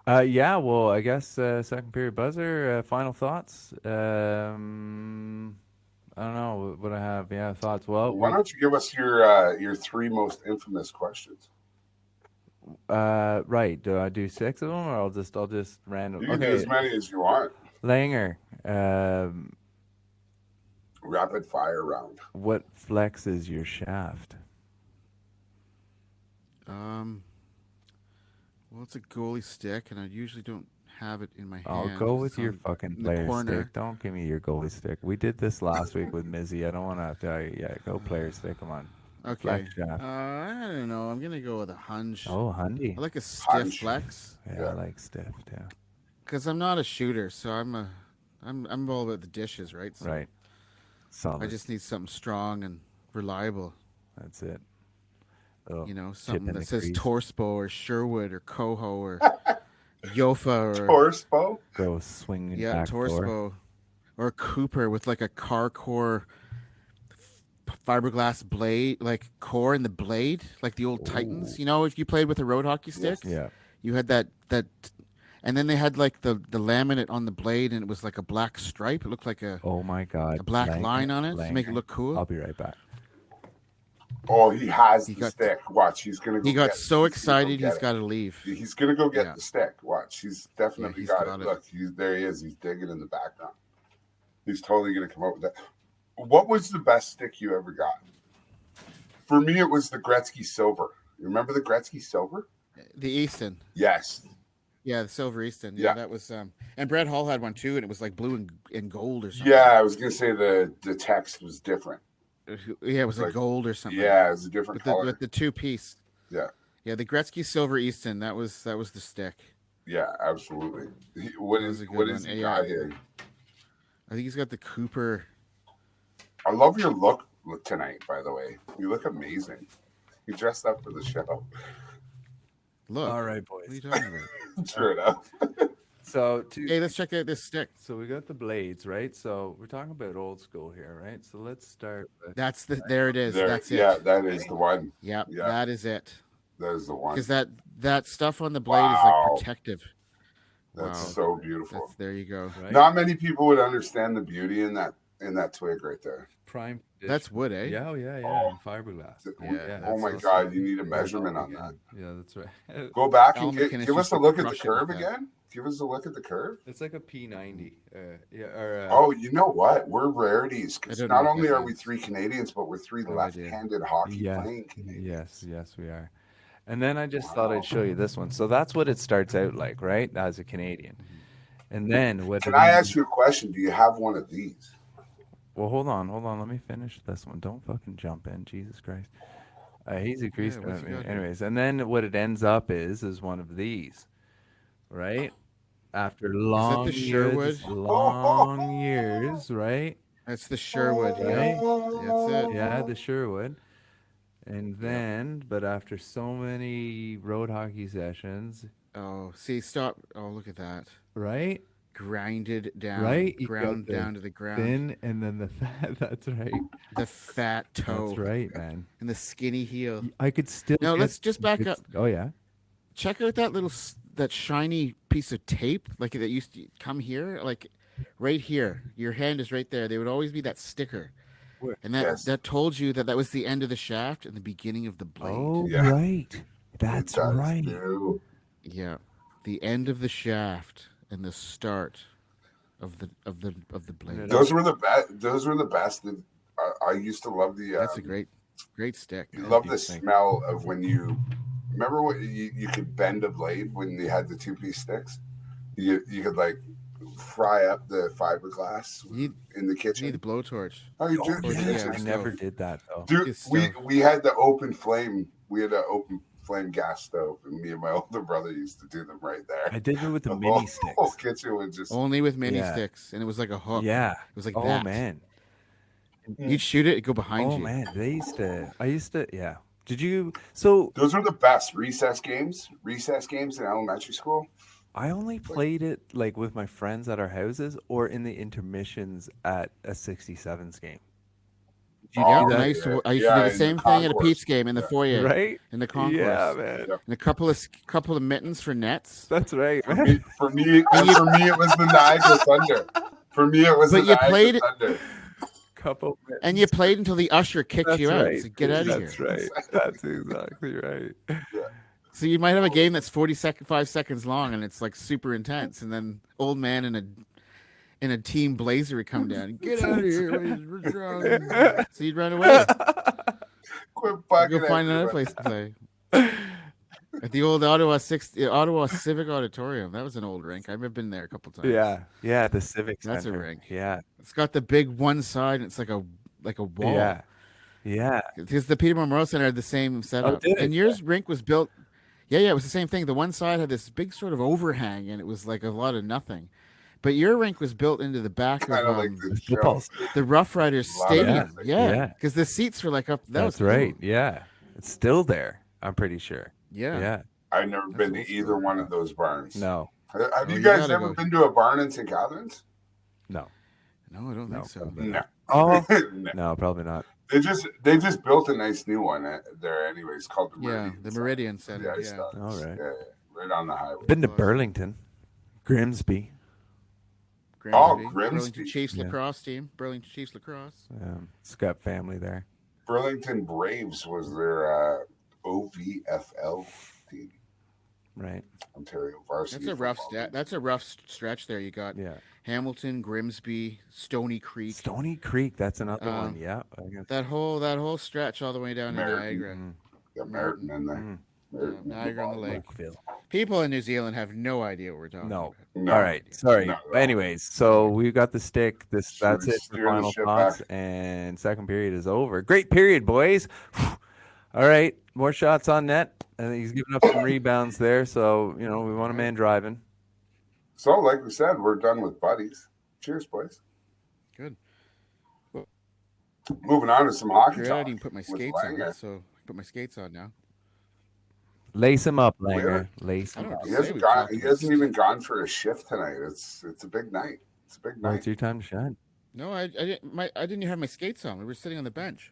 Yeah, well, I guess second period buzzer. Final thoughts. I don't know what I have. Yeah, thoughts. Well, why don't you give us your three most infamous questions? Right. Do I do 6 of them, or I'll just random? You can do as many as you want. Langer. Rapid fire round. What flexes your shaft? Well, it's a goalie stick, and I usually don't have it in my hand. I'll go with It's your on- fucking in the player corner. stick. Don't give me your goalie stick. We did this last week with Mizzy. I don't want to tell you. Yeah, go player stick. Come on. Okay. Flex shaft. I don't know. I'm gonna go with a hunch. Oh, Hundy. I like a stiff Hunch. flex Yeah, I like stiff too. because I'm not a shooter, so I'm all about the dishes, right? So Right. Solid. I just need something strong and reliable. That's it. Oh, You know, chip something in that the says crease. Torspo or Sherwood or Coho or Yofa or Torspo? Go swinging yeah, back door. Torspo or Cooper with like a car core fiberglass blade, like core in the blade, like the old Titans. You know, if you played with a road hockey stick, Yeah. you had that, and then they had like the laminate on the blade, and it was like a black stripe. It looked like a Oh my God. black Langer, line on it to make it Langer. look cool. I'll be right back. Oh, he has He the got- stick. Watch, he's gonna. Go He got get- so he's gonna go excited, get he's it. got to leave. He's gonna go get Yeah. the stick. Watch, he's definitely he's got, got it. it. Look, there he is. He's digging in the background. He's totally gonna come up with that. What was the best stick you ever got? For me, it was the Gretzky Silver. You remember the Gretzky Silver? The Easton, Yes. yeah, the silver Easton, Yeah. that was and Brett Hall had one too, and it was like blue and gold or something. Yeah, I was gonna say the text was different. Yeah, it was Like- like gold or something. Yeah, it was a different color. with the two piece. Yeah. Yeah, the Gretzky Silver Easton. That was the stick. Yeah, absolutely. What That was is a good what one. is he Yeah. got here? I think he's got the Cooper. I love your look tonight. By the way, you look amazing. You dressed up for the show. Look. All right, What are you boys. talking about? Sure enough. So Hey, let's check out this stick. So we got the blades, right? So we're talking about old school here, right? So let's start with There it is. There- That's it. yeah, that is the one. Yep, Yeah. that is it. That is the one. Because that stuff on the blade is Wow. like protective. That's Wow. so beautiful. There you go. right? Not many people would understand the beauty in that twig right there. prime. That's wood, eh? Yeah, yeah, Oh. and fiberglass. Yeah, Oh my that's God, you need a measurement on that. Yeah, that's right. Go back Al and McInnes give us used a to look at the crush it curve with that. again. Give us a look at the curve. It's like a P90. Yeah, or Oh, you know what? We're rarities because I don't know not what only that are we means. 3 Canadians, but we're 3 No idea. left-handed hockey Yeah. playing Canadians. yes, we are. And then I just thought I'd show you this one. So that's what it starts out like, right? As a Canadian. And then what Can I ask you a question? Do you have one of these? Well, hold on. Let me finish this one. Don't fucking jump in, Jesus Christ. He's a crease. what's he got here? Anyways, and then what it ends up is one of these, right? After long the Sherwood? long years, right? That's the Sherwood, Right. yeah. That's it. Yeah, the Sherwood. And then, but after so many road hockey sessions, Oh, see, stop. Oh, look at that. right? Grinded down. Right? You got Ground the down to the ground. Thin and then the fat. That's right. The fat toe. That's right, man. And the skinny heel. I could still. No, get- let's just back up. Oh yeah. Check out that little that shiny piece of tape, like that used to come here, like right here. Your hand is right there. There would always be that sticker, Where? and that Yes. that told you that was the end of the shaft and the beginning of the blade. Oh Yeah. right. That's It does, right. too. Yeah, the end of the shaft and the start of the blade. Those were the best. Those were the best. I used to love the. That's a great stick. You man. love do the think. smell of when you remember what you could bend a blade when you had the 2-piece sticks. You could like fry up the fiberglass You in the need kitchen. the blowtorch. Oh, you do? Oh, Or yeah, yeah, I stove. never did that though. Dude, Get we stove. we had the open flame. We had an open flame gas stove, and me and my older brother used to do them right there. I did it with the The mini whole sticks. kitchen would just. Only with mini Yeah. sticks, and it was like a hook. Yeah. It was like Oh that. man. You'd shoot it, it'd go behind Oh you. man. I used to. Yeah. Did you? So Those were the best recess games in elementary school. I only played it like with my friends at our houses or in the intermissions at a 67s game. Did you Yeah, do and that? I used to Yeah, do the in the same thing at a concourse. Pete's game in the Yeah. foyer, Right? in the concourse, Yeah, man. Yep. and a couple of mittens for nets. That's right, For man. me, for me, it was the Niagara Thunder. For me, it was But the you Niagara played it- Thunder. Couple minutes. And you played until the usher kicked That's you out. right. So get out of That's here. right. That's exactly right. So you might have a game that's 5 seconds long, and it's like super intense, and then old man in a team blazer would come down. Get out of here! We're drunk. So you'd run away. Quit You'd bugging go find another everybody. place to play. At the old Ottawa Civic Auditorium. That was an old rink. I've been there a couple times. Yeah. Yeah. The Civic That's a Center. rink. Yeah. It's got the big one side, and it's like a wall. Yeah. Yeah. Because the Peter Memorial Center had the same setup. did it? And yours rink was built. Yeah, it was the same thing. The one side had this big sort of overhang, and it was like a lot of nothing. But your rink was built into the back of Kind of like the Football. show. the Rough Riders A lot of Stadium. nothing. Yeah, Yeah. because the seats were like up. That That's was right. cool. Yeah. It's still there. I'm pretty sure. Yeah. Yeah. I've never been to old either school. one of those barns. No. Have you you guys gotta ever go. been to a barn in St. Catharines? No. No, I don't think so. probably No. not. Oh. No. No, probably not. They just built a nice new one there anyways called the Yeah, Meridian. the Meridian Center. Yeah, Yeah. All right. Yeah, right on the highway. Been to Burlington, Grimsby. Grimsby. Grimsby. Burlington Chiefs Yeah. lacrosse team. Burlington Chiefs lacrosse. It's got family there. Burlington Braves was their OVFL team, Right. Ontario Varsity. That's a rough Football League. That's a rough stretch there. You got Yeah. Hamilton, Grimsby, Stony Creek. Stony Creek. That's another Um, one. Yeah. I guess. That whole stretch all the way down to Meriden. Niagara. Mm, Got Meriden in there. mm. Meriden, Niagara on the lake. Oakville. People in New Zealand have no idea what we're talking No. about. No. All right. Sorry. Not at all. Anyways, so we got the stick. Should That's we it for steer the final ship thoughts. back? And second period is over. Great period, boys. All right. More shots on net. I think he's giving up some rebounds there. So, we want a man driving. So, like we said, we're done with buddies. Cheers, boys. Good. Moving on to some hockey Good. I talk. didn't even put my with skates Langer. on, so I put my skates on now. Lace him up, Really? Langer. Lace I him don't up. know. He hasn't Say we talked He about hasn't this. even gone for a shift tonight. It's a big night. It's a big Well, night. it's your time to shine. No, I didn't. I didn't have my skates on. We were sitting on the bench.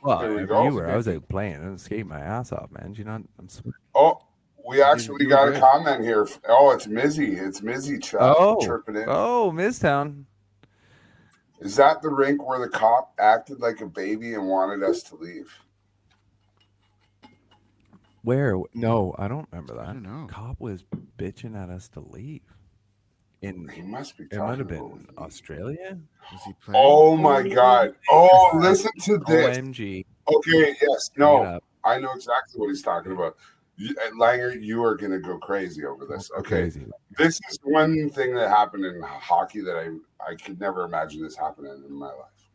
Well, There we I go. you were. I was out playing. I was skating my ass off, man. Do you not? I'm sweating. Oh, we actually you were got a good. comment here. Oh, it's Mizzy. It's Mizzy chirping in. Oh, Midtown. Is that the rink where the cop acted like a baby and wanted us to leave? Where? No, I don't remember that. I don't know. Cop was bitching at us to leave. He must be It talking might have about been me. Australia. Was he playing? Oh my God. Oh, listen to this. OMG. Okay, yes. Bring it No, up. I know exactly what he's talking about. Langer, you are going to go crazy over this. Go Okay. Crazy. This is one thing that happened in hockey that I could never imagine this happening in my life.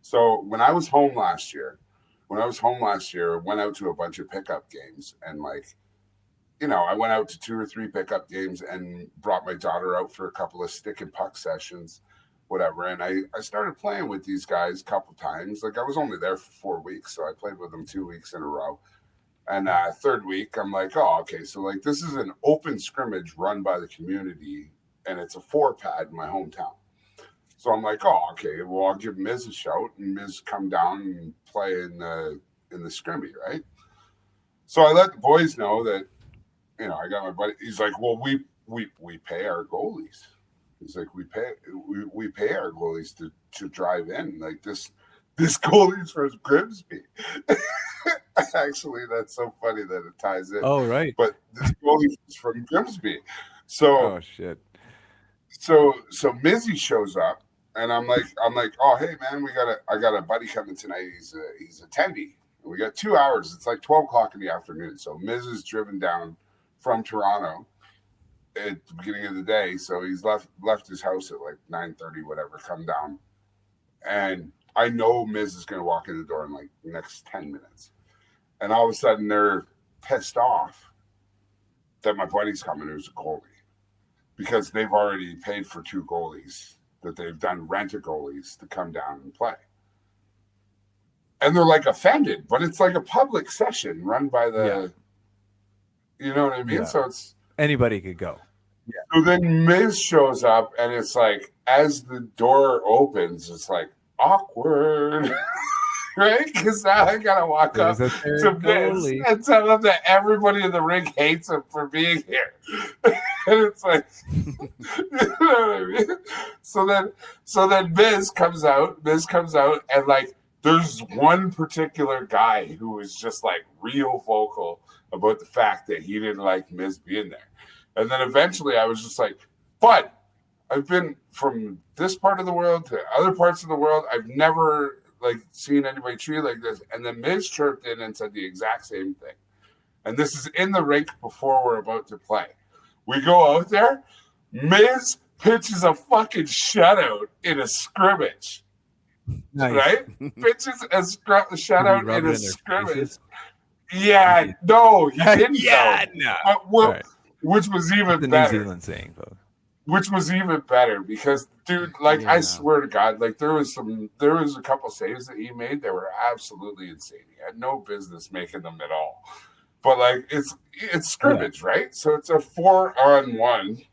So when I was home last year, I went out to a bunch of pickup games and I went out to 2 or 3 pickup games and brought my daughter out for a couple of stick and puck sessions, whatever. And I started playing with these guys a couple times. Like I was only there for 4 weeks, so I played with them 2 weeks in a row. And third week, I'm like, oh, okay. So like this is an open scrimmage run by the community, and it's a 4-pad in my hometown. So I'm like, oh, okay. Well, I'll give Miz a shout, and Miz come down and play in the scrimmy, right? So I let the boys know that, I got my buddy. He's like, well, we pay our goalies. He's like, we pay our goalies to drive in. Like this goalie's from Grimsby. Actually, that's so funny that it ties in. Oh, right. But this goalie is from Grimsby. So Oh, shit. so Mizzy shows up, and I'm like, oh hey man, I got a buddy coming tonight. He's a tendy. And we got 2 hours. It's like 12 o'clock in the afternoon. So Miz is driven down from Toronto at the beginning of the day. So he's left his house at like 9:30, whatever, come down. And I know Miz is going to walk in the door in like the next 10 minutes. And all of a sudden they're pissed off that my buddy's coming, who's a goalie, because they've already paid for 2 goalies that they've done rented goalies to come down and play. And they're like offended, but it's like a public session run by the, you know what I mean? Yeah. So it's Anybody could go. Yeah. So then Miz shows up, and it's like, as the door opens, it's like awkward, right? Because now I gotta walk up to Miz and tell him that everybody in the rink hates him for being here, and it's like, you know what I mean? So then Miz comes out, and like, there's one particular guy who was just like real vocal about the fact that he didn't like Miz being there. And then eventually I was just like, but I've been from this part of the world to other parts of the world. I've never like seen anybody treated like this. And then Miz chirped in and said the exact same thing. And this is in the rink before we're about to play. We go out there. Miz pitches a fucking shutout in a scrimmage. Nice. Right? Pitches a shutout in a scrimmage. Faces? Yeah, no, he didn't. Yeah, no. Well, which was even better. New Zealand saying, folks. Which was even better because, dude, like I swear to God, like there was a couple saves that he made that were absolutely insane. He had no business making them at all. But like it's scrimmage, right? So it's a 4-on-1.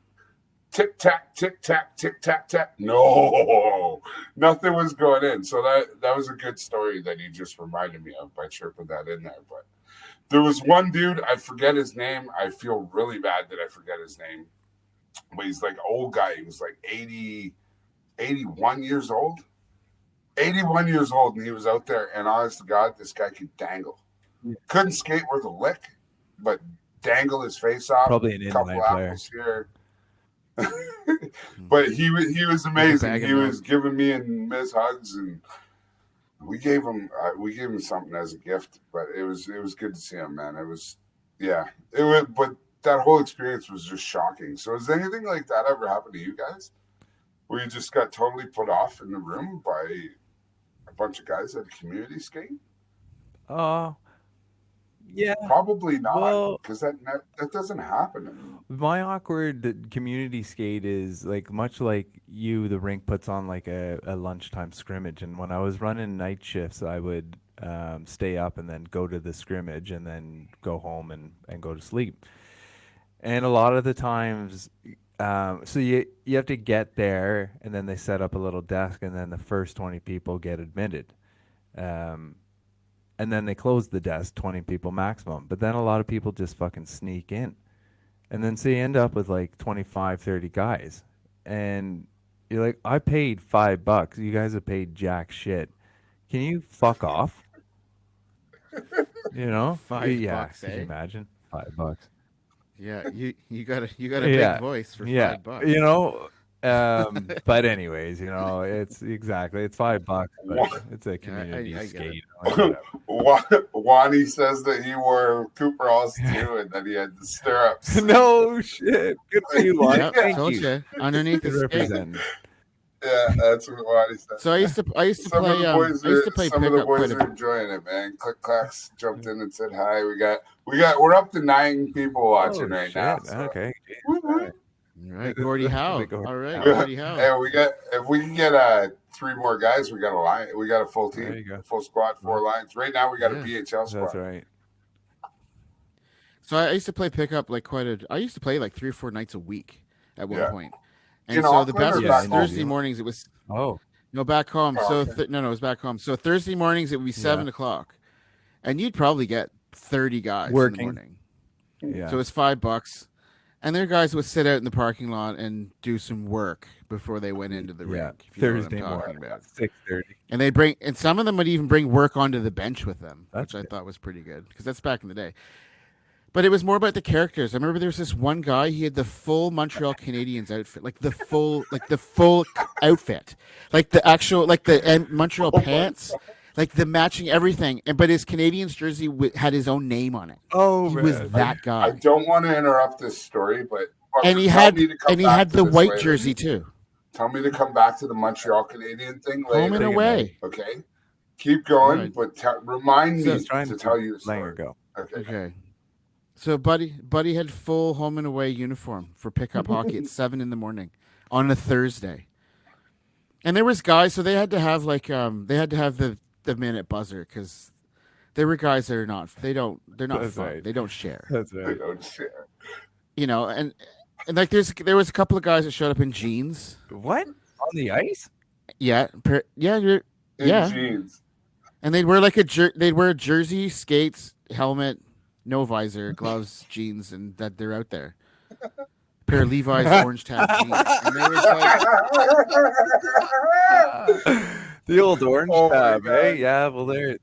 Tick tack, tick tack, tick tack, tack. No, nothing was going in. So that was a good story that he just reminded me of by chirping that in there. But there was one dude, I forget his name. I feel really bad that I forget his name. But he's like an old guy. He was like 81 years old. 81 years old, and he was out there, and honest to God, this guy could dangle. Couldn't skate worth a lick, but dangle his face off. Probably an inline player. Here. But he was amazing. He was giving me and Miz hugs, and we gave him something as a gift. But it was good to see him, man. But that whole experience was just shocking. So has anything like that ever happened to you guys, where you just got totally put off in the room by a bunch of guys at a community skate? Yeah, probably not, because that doesn't happen anymore. My awkward community skate is like much like you. The rink puts on like a lunchtime scrimmage, and when I was running night shifts, I would stay up and then go to the scrimmage and then go home and go to sleep. And a lot of the times, so you have to get there, and then they set up a little desk, and then the first 20 people get admitted. And then they close the desk, 20 people maximum. But then a lot of people just fucking sneak in. And then so you end up with like 25, 30 guys. And you're like, I paid $5. You guys have paid jack shit. Can you fuck off? You know? $5, Can you imagine? $5. Yeah, you got a big voice for $5. You know, but anyways, you know, it's $5, but it's a community skate. Wani says that he wore Cooperalls too, and that he had the stirrups. No shit. Good for you, Wani. Yep, told you. Underneath the skate. Yeah, that's what Wani said. So I used to play. Some of the boys are enjoying it, man. Click Clacks jumped in and said hi. We're up to 9 people watching right now. So. Okay. All right, Gordie Howe. All right, Gordie Howe. Yeah, if we can get 3 more guys, we got a line. We got a full team, full squad, 4 lines. Right now, we got a BHL squad. That's right. So I used to play pickup I used to play like 3 or 4 nights a week at one point. And so the best was Thursday mornings. It was back home. So it was back home. So Thursday mornings it would be 7:00, and you'd probably get 30 guys working in the morning. Yeah. So it's $5. And their guys would sit out in the parking lot and do some work before they went into the rink. Thursday morning, about 6:30. And some of them would even bring work onto the bench with them, which I thought was pretty good because that's back in the day. But it was more about the characters. I remember there was this one guy. He had the full Montreal Canadiens outfit, like the full outfit, like the actual, like the Montreal pants. Like the matching everything, but his Canadiens jersey had his own name on it. Oh, he was that guy. I don't want to interrupt this story, but But And he tell had me to come and he back had to the this white later. jersey too. Tell me to come back to the Montreal Canadian thing later. Home and away. Okay. Keep going, Right. but remind me Trying to tell you the Langer story. go. Okay. Okay. So Buddy had full home and away uniform for pickup hockey at 7 a.m. on a Thursday. And there was guys, so they had to have the minute buzzer because there were guys that are not they're not That's fun. right. They don't share. That's I right. don't share. You know, and like there was a couple of guys that showed up in jeans. What? On the ice? Yeah, In yeah. jeans. And they'd wear they'd wear a jersey, skates, helmet, no visor, gloves, jeans, and that they're out there. Pair of Levi's orange tab jeans. And there was like The old orange Oh my tab, eh? God. Yeah, well, they're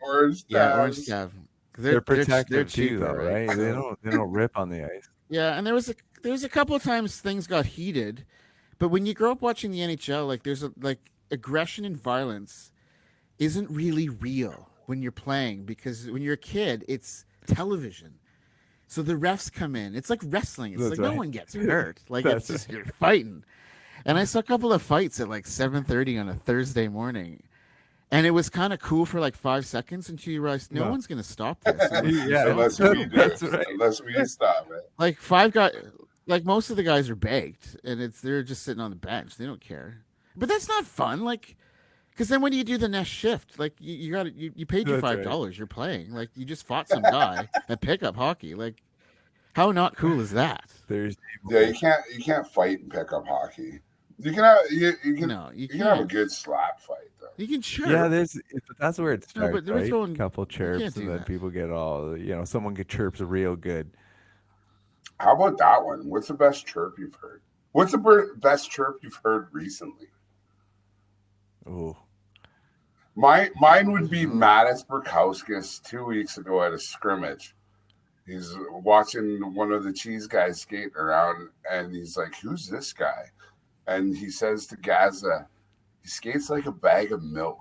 Orange orange tabs. tab. they're protective they're too, cheaper, though, right? right? They don't rip on the ice. Yeah, and there was a couple of times things got heated, but when you grow up watching the NHL, like there's aggression and violence isn't really real when you're playing because when you're a kid, it's television. So the refs come in. It's like wrestling. It's That's like right. no one gets hurt. Like That's it's just you're fighting. And I saw a couple of fights at like 7:30 on a Thursday morning. And it was kind of cool for like 5 seconds until you realize no one's going to stop this. Yeah, Unless we do. that's right. Unless we stop it. Like five guys, like most of the guys are baked, and they're just sitting on the bench. They don't care. But that's not fun. Like, because then when do you do the next shift? Like you paid your That's right. $5. You're playing. Like you just fought some guy at pickup hockey. Like, how not cool is that? There's Yeah, you can't fight and pick up hockey. You can have you can No, you can have a can't. good slap fight though. You can chirp. yeah, that's where it No, starts, but they were right? throwing- Couple chirps, can't do and then that. people get all someone chirps real good. How about that one? What's the best chirp you've heard? What's the best chirp you've heard recently? Oh, Mine would be Mattis Burkauskis 2 weeks ago at a scrimmage. He's watching one of the cheese guys skating around, and he's like, "Who's this guy?" And he says to Gaza, "He skates like a bag of milk."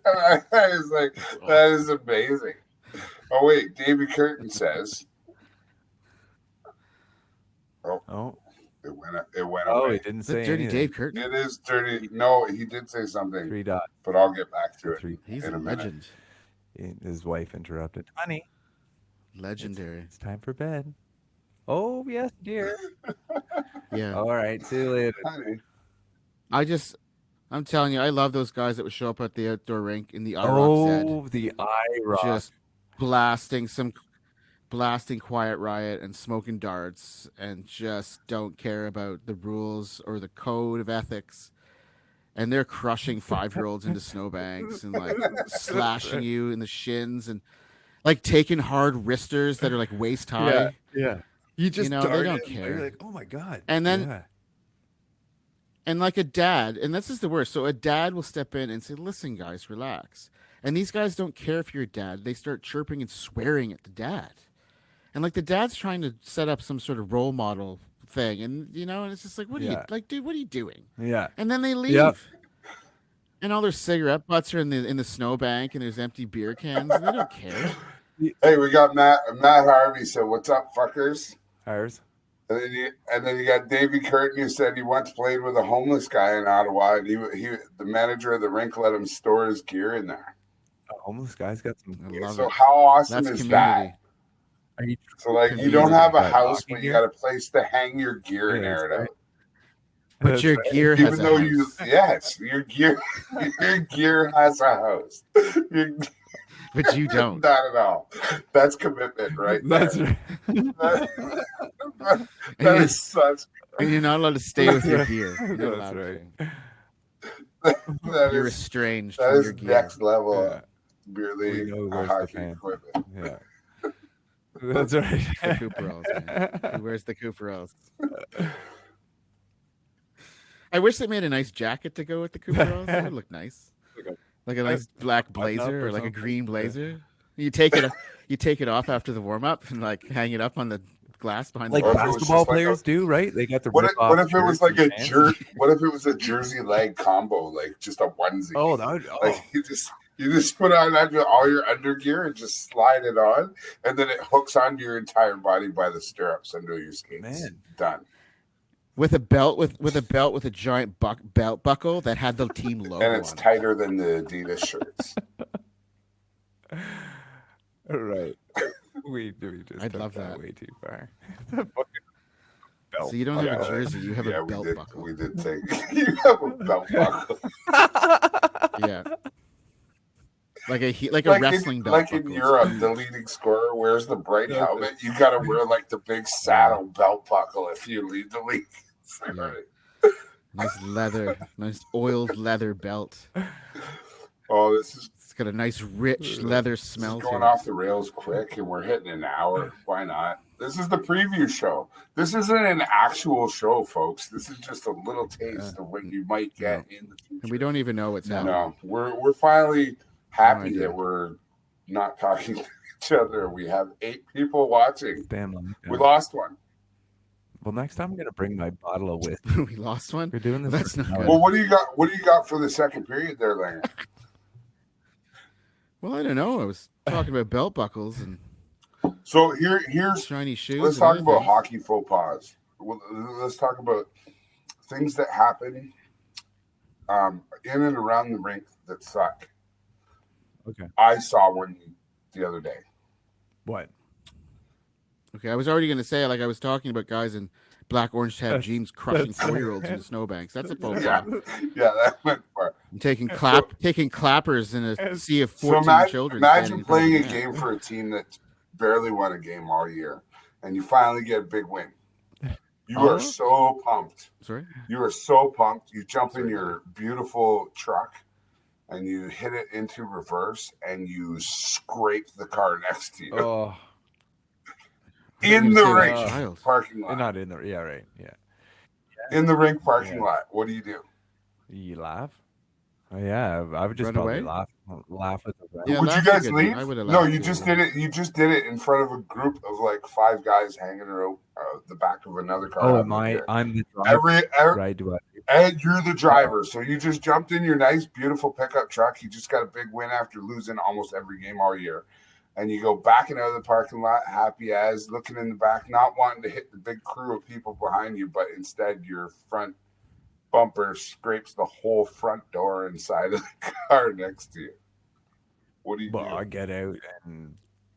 I was like, "That is amazing." Oh wait, Davey Curtin says, oh, It went he away. didn't Is that say Dirty anything. Dave Curtin? It is dirty. No, he did say something, 3 dots. but I'll get back to it. 3. He's in a a minute. legend. His wife interrupted. Honey, Legendary. it's time for bed. Oh yes, dear. Yeah. All right, see you later. Honey. I'm telling you, I love those guys that would show up at the outdoor rink in the IROC Zed. Oh, the IROC. Just blasting Quiet Riot and smoking darts and just don't care about the rules or the code of ethics. And they're crushing 5-year-olds into snowbanks and like slashing you in the shins and like taking hard wristers that are like waist high. Yeah. You just they dart don't it, and care. You're like, oh my god. And then- yeah. And like a dad, and this is the worst. So a dad will step in and say, "Listen, guys, relax." And these guys don't care if you're a dad. They start chirping and swearing at the dad. And like the dad's trying to set up some sort of role model thing, and and it's just like, what are you Yeah. like, dude? What are you doing? Yeah. And then they leave. Yep. And all their cigarette butts are in the snowbank, and there's empty beer cans, and they don't care. Hey, we got Matt Harvey said, "What's up, fuckers?" Ours. And then you got Davey Curtin who said he once played with a homeless guy in Ottawa, and he the manager of the rink let him store his gear in there. A homeless guy's got some. I love So it. how awesome That's is community. that? Are you So like you Community. don't have a Got house, hockey but you gear? got a place to hang your gear and Yeah, air it that's out. But That's your right. gear has Even a though house. your gear has a house. Your, But you don't. not at all. That's commitment, right? That's there. right. That is such. And you're not allowed to stay with your gear. You're not That's allowed right. to. That You're is estranged that from is your gear. next level Yeah. beer We league know where's the hockey fan. equipment. Yeah. That's right. The Cooperalls, man. Who wears the Cooperalls? I wish they made a nice jacket to go with the Cooperalls. That would look nice. Like a nice black button-up blazer or or like a something. green blazer. You take it off after the warm up and like hang it up on the glass behind Like Or the if it was basketball just like players do, right? They got the What rip-off if it was shirts like and a pants. jer- What if it was a jersey leg combo, like just a onesie? Oh, that would. Oh, Like he You just put on all your undergear and just slide it on, and then it hooks onto your entire body by the stirrups under your skates. Man. Done. With a belt with a giant belt buckle that had the team logo And it's on tighter than the Adidas shirts. Right. We just I'd took love that that. way too far. it. So you don't have Yeah, a jersey, you have a we belt did, buckle. We did take you have a belt buckle. Yeah. Like a like wrestling belt like buckle. in It's Europe, huge. the leading scorer wears the bright helmet. You got to wear like the big saddle belt buckle if you lead the league. Yeah. Nice oiled leather belt. Oh, It's got a nice rich leather this smell is to going it. off the rails quick, and we're hitting an hour. Why not? This is the preview show. This isn't an actual show, folks. This is just a little taste of what you might get in the future. And we don't even know what's happening. No, we're finally happy idea. that we're not talking to each other. We have 8 people watching. Damn. We lost one. Well, next time I'm gonna bring my bottle of whiskey. We lost one. We're doing this. That's for not an hour. good. Well, what do you got? What do you got for the second period there, Langer? Well, I don't know. I was talking about belt buckles and So here's shiny shoes. let's and talk other about things. hockey faux pas. Let's talk about things that happen in and around the rink that suck. Okay. I saw one the other day. What? Okay, I was already going to say, like I was talking about guys in black orange tab jeans crushing that's- 4-years into snowbanks. That's a faux Yeah, pas. yeah, that went far. And taking clappers in a sea of 14 So children. standing imagine in front of playing a the net. game for a team that barely won a game all year, and you finally get a big win. You Oh. are so pumped. Sorry? You are so pumped. You jump in your beautiful truck and you hit it into reverse and you scrape the car next to you Oh, in I the thought you were gonna rink say it was a child. parking lot. not in the. Yeah, right. Yeah. In the rink parking Yeah. lot. What do you do? You laugh? Oh yeah, I would just Run probably away? laugh at the rest. Yeah, Would you laugh's a guys good one. leave? I would've No, laughed you too, just yeah. did it. You just did it in front of a group of like 5 guys hanging around the back of another car. Oh, having am a I? beer. I'm the driver. Right? Do I? And you're the driver, so you just jumped in your nice, beautiful pickup truck. You just got a big win after losing almost every game all year, and you go backing out of the parking lot, happy as, looking in the back, not wanting to hit the big crew of people behind you, but instead your front bumper scrapes the whole front door inside of the car next to you. What do you Well, do? I get out and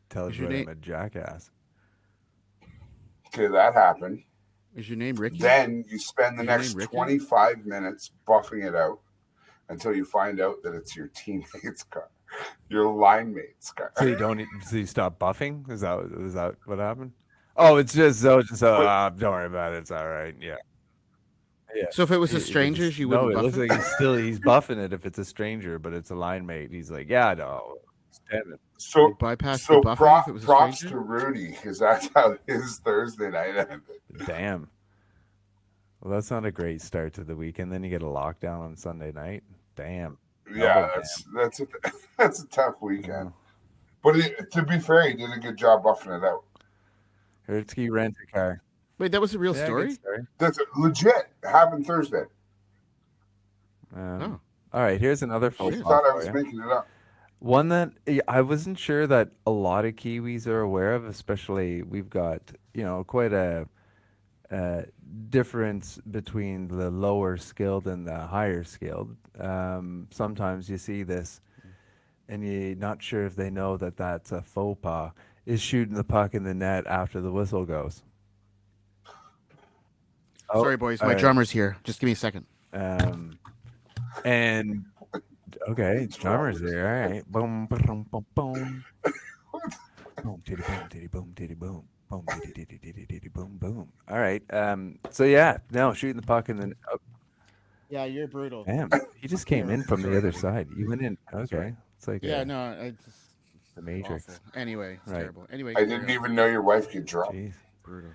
tell Is you your I'm name- a jackass. Okay, that happened. Is your name Ricky? Then you spend the Is your next name Ricky? 25 minutes buffing it out until you find out that it's your teammate's car, your line mate's car. So you don't. So you stop buffing? Is that what happened? Oh, it's just so. Don't worry about it. It's all right. Yeah. So if it was a It- stranger, it's- you no, wouldn't it buff looks it? like he's buffing it if it's a stranger, but it's a line mate. He's like, yeah, no, damn it. So, You'd bypass so the buffing if it was a props stranger? to Rudy, because that's how his Thursday night ended. Damn. Well, that's not a great start to the weekend. Then you get a lockdown on Sunday night. Damn. Yeah, Double that's a tough weekend. Oh. But to be fair, he did a good job buffing it out. Hersky rent a car. Wait, that was a real Yeah, story? good story. That's legit. Happened Thursday. All right, here's another Oh, faux you pas thought I for was you. making it up. One that I wasn't sure that a lot of Kiwis are aware of, especially we've got, quite a difference between the lower skilled and the higher skilled. Sometimes you see this and you're not sure if they know that that's a faux pas, is shooting the puck in the net after the whistle goes. Oh, Sorry, boys. all My right. drummer's here. Just give me a second. And okay, drummers there. All right. Boom, boom, boom, boom. Boom, titty, boom, titty, boom, titty, boom. Boom, titty, titty, titty, titty, boom, boom. All right. So yeah, no, shooting the puck and then Yeah, you're brutal. damn, he just came in from the other side. You went in. Okay, it's like Yeah, no, it's the Matrix. awful. Anyway, it's Right. terrible. Anyway, I didn't even know your wife could drum. Jeez. brutal.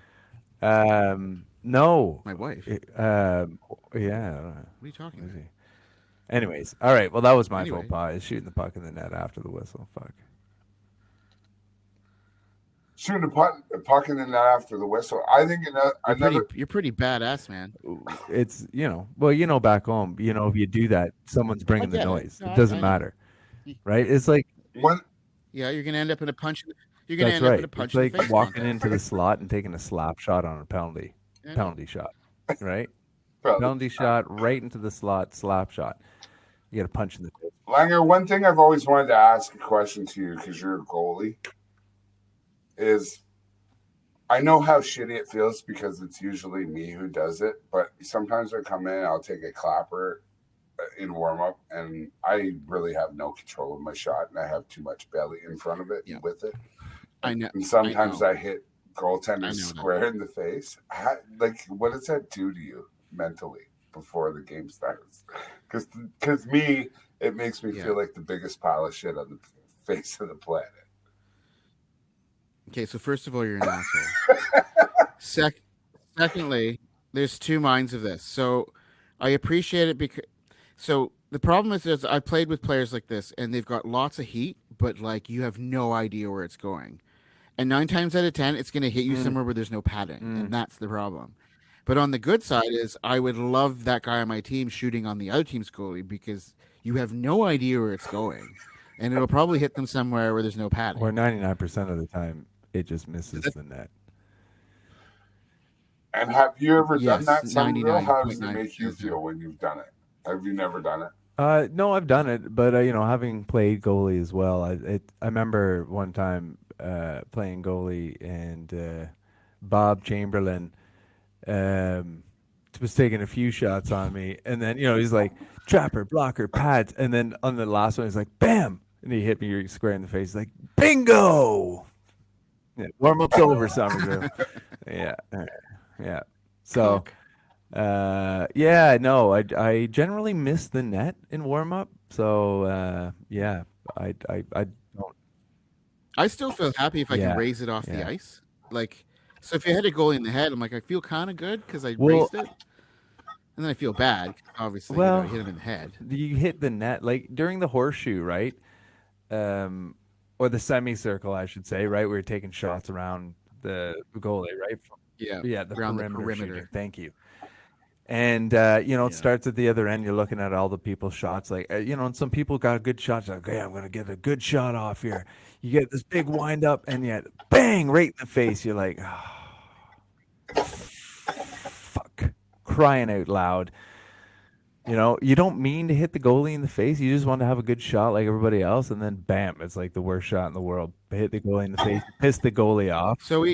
No. My wife. Yeah. What are you talking Let me about? see. Anyways, all right. Well, that was my Anyway. faux pas. Is shooting the puck in the net after the whistle. Fuck. Shooting a puck in the net after the whistle. I think You're pretty badass, man. It's back home, if you do that, someone's bringing the get it. noise. No, It doesn't I know. matter. right? It's like One, Yeah, you're gonna end up in a punch. You're gonna that's end up in right. a It's punch in the like face walking contest. into the slot and taking a slap shot on a I know. penalty shot, right? fellas, Penalty shot right into the slot, slap shot. You get a punch in the face. Langer, one thing I've always wanted to ask a question to you because you're a goalie is I know how shitty it feels because it's usually me who does it, but sometimes I come in, I'll take a clapper in warm up, and I really have no control of my shot, and I have too much belly in front of it Yeah. and with it. I know. And sometimes know. I hit goaltenders I know that. square in the face. Like, what does that do to you mentally before the game starts? Because me, it makes me Yeah. feel like the biggest pile of shit on the face of the planet. Okay, so first of all, you're an asshole. Secondly, there's two minds of this. So I appreciate it because so the problem is I played with players like this and they've got lots of heat, but like you have no idea where it's going. And 9 times out of 10, it's going to hit you somewhere where there's no padding, and that's the problem. But on the good side is I would love that guy on my team shooting on the other team's goalie because you have no idea where it's going, and it'll probably hit them somewhere where there's no padding. Or 99% of the time, it just misses the net. And have you ever done Yes, that, Somerville? How does it 99.9% make you of the time. feel when you've done it? Have you never done it? No, I've done it, but you know, having played goalie as well, I remember one time playing goalie and Bob Chamberlain was taking a few shots on me, and then you know he's like trapper, blocker, pads, and then on the last one he's like bam, and he hit me square in the face, like bingo. Yeah, warm up's over, Somerville. Yeah, yeah. So. Cock. Yeah, no, I generally miss the net in warm up. So yeah, I don't. I still feel happy if I can Yeah, raise it off the yeah. ice. Like, so if you hit a goalie in the head, I'm like, I feel kind of good because I Well, raised it, and then I feel bad. Obviously, I well, hit him in the head. you hit the net like during the horseshoe, right? Or the semicircle, I should say, right? We were taking shots around the goalie, right? Yeah, Yeah, the around the perimeter shooting. perimeter. Thank you. And you know, it Yeah. starts at the other end. You're looking at all the people's shots, like you know, and some people got good shots. Like, okay, I'm gonna get a good shot off here. You get this big wind up, and yet, bang, right in the face. You're like, oh, fuck, crying out loud. You know, you don't mean to hit the goalie in the face. You just want to have a good shot like everybody else, and then bam, it's like the worst shot in the world. Hit the goalie in the face, piss the goalie off. So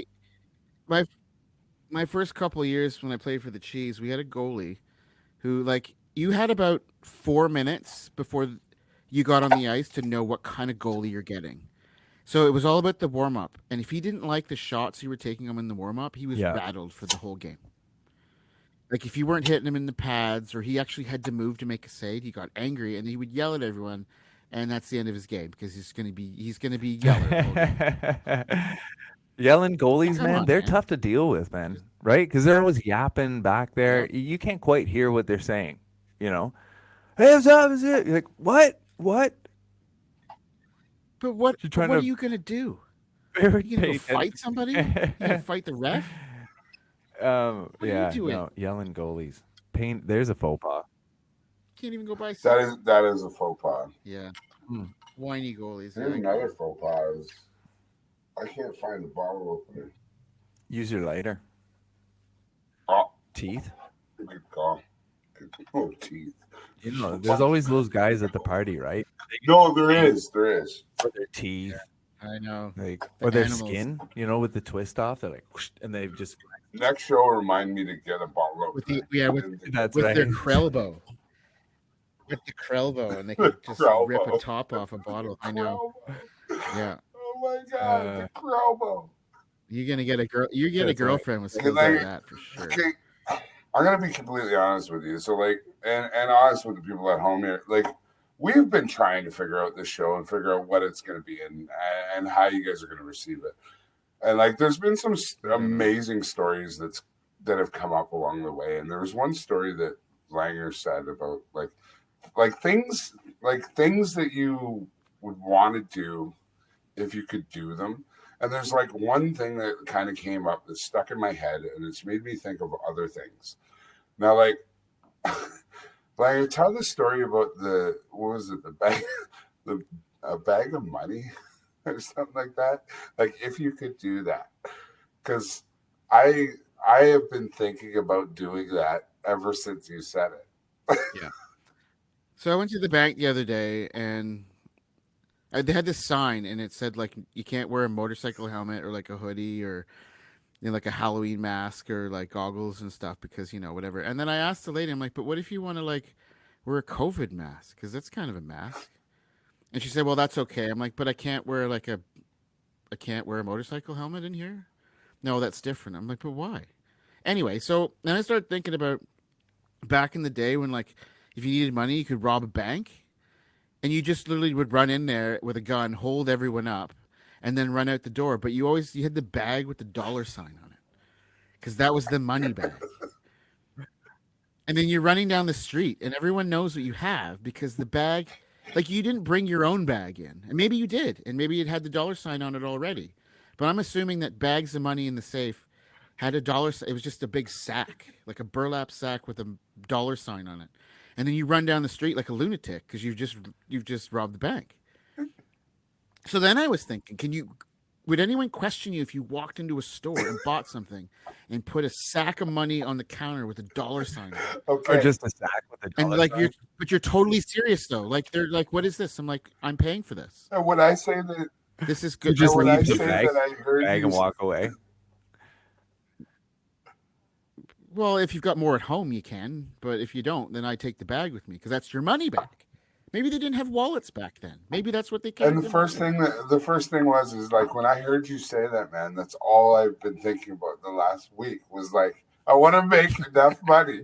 my my first couple of years when I played for the Chiefs, we had a goalie who like you had about 4 minutes before you got on the ice to know what kind of goalie you're getting. So it was all about the warm up, and if he didn't like the shots you were taking him in the warm up, he was Yeah. rattled for the whole game. Like if you weren't hitting him in the pads, or he actually had to move to make a save, he got angry and he would yell at everyone, and that's the end of his game because he's gonna be yelling. The whole game. Yelling goalies, Come man, on, they're man. tough to deal with, man. Right? Because they're always yapping back there. You can't quite hear what they're saying. You know, hey, what's up? Is it? You're like, what? What? But what? You're But trying what to are you gonna do? very You gonna go pay fight somebody? You gonna fight the ref? are you yeah, doing? no, yelling goalies. Pain. There's a faux pas. Can't even go buy That some. is a faux pas. Yeah, Hmm. whiny goalies. Here's Yeah, another faux pas. Is I can't find the bottle opener. Use your lighter. Oh, Teeth. good call. Oh, teeth. You know, there's always those guys at the party, right? No, there is. There is. Or their teeth, I know. like, The or their animals. skin. You know, with the twist off, they're like, whoosh, and they just. Next show, remind me to get a bottle With opener. That's with right. their Krellbo. With the Krellbo, and they can just rip a top off a bottle. I know. Yeah. Oh my god, the Krellbo. You're gonna get a girl. You get a That's right. girlfriend with skills Like, like that for sure. Okay, I'm gonna be completely honest with you. So, like, and honest with the people at home here, like, we've been trying to figure out this show and figure out what it's gonna be and how you guys are gonna receive it. And like, there's been some amazing stories that have come up along the way. And there was one story that Langer said about like things that you would want to do if you could do them. And there's like one thing that kind of came up that stuck in my head, and it's made me think of other things. Now, like, Langer, tell the story about what was it, a bag of money or something like that. Like if you could do that, because I I have been thinking about doing that ever since you said it. Yeah. So I went to the bank the other day, and they had this sign, and it said like you can't wear a motorcycle helmet or like a hoodie or like a Halloween mask or like goggles and stuff because whatever. And then I asked the lady, I'm like, but what if you want to like wear a COVID mask because that's kind of a mask? And she said, well, that's okay. I'm like, but I can't wear a motorcycle helmet in here. No, that's different. I'm like, but why? Anyway, so then I started thinking about back in the day when like if you needed money, you could rob a bank, and you just literally would run in there with a gun, hold everyone up, and then run out the door. But you had the bag with the dollar sign on it because that was the money bag. And then you're running down the street, and everyone knows what you have because the bag, like you didn't bring your own bag in, and maybe you did, and maybe it had the dollar sign on it already. But I'm assuming that bags of money in the safe had a dollar. It was just a big sack, like a burlap sack with a dollar sign on it. And then you run down the street like a lunatic because you've just robbed the bank. So then I was thinking, would anyone question you if you walked into a store and bought something and put a sack of money on the counter with a dollar sign on it? Or Okay. just a sack with a And dollar like sign. you're totally serious though. Like they're like, what is this? I'm like, I'm paying for this. And when I say that, This is You good. just when I leave the say bag, that I heard bag you and walk away. Well, if you've got more at home, you can. But if you don't, then I take the bag with me because that's your money back. Maybe they didn't have wallets back then. Maybe that's what they and carried. the first thing was is like when I heard you say that, man, that's all I've been thinking about the last week was like I want to make enough money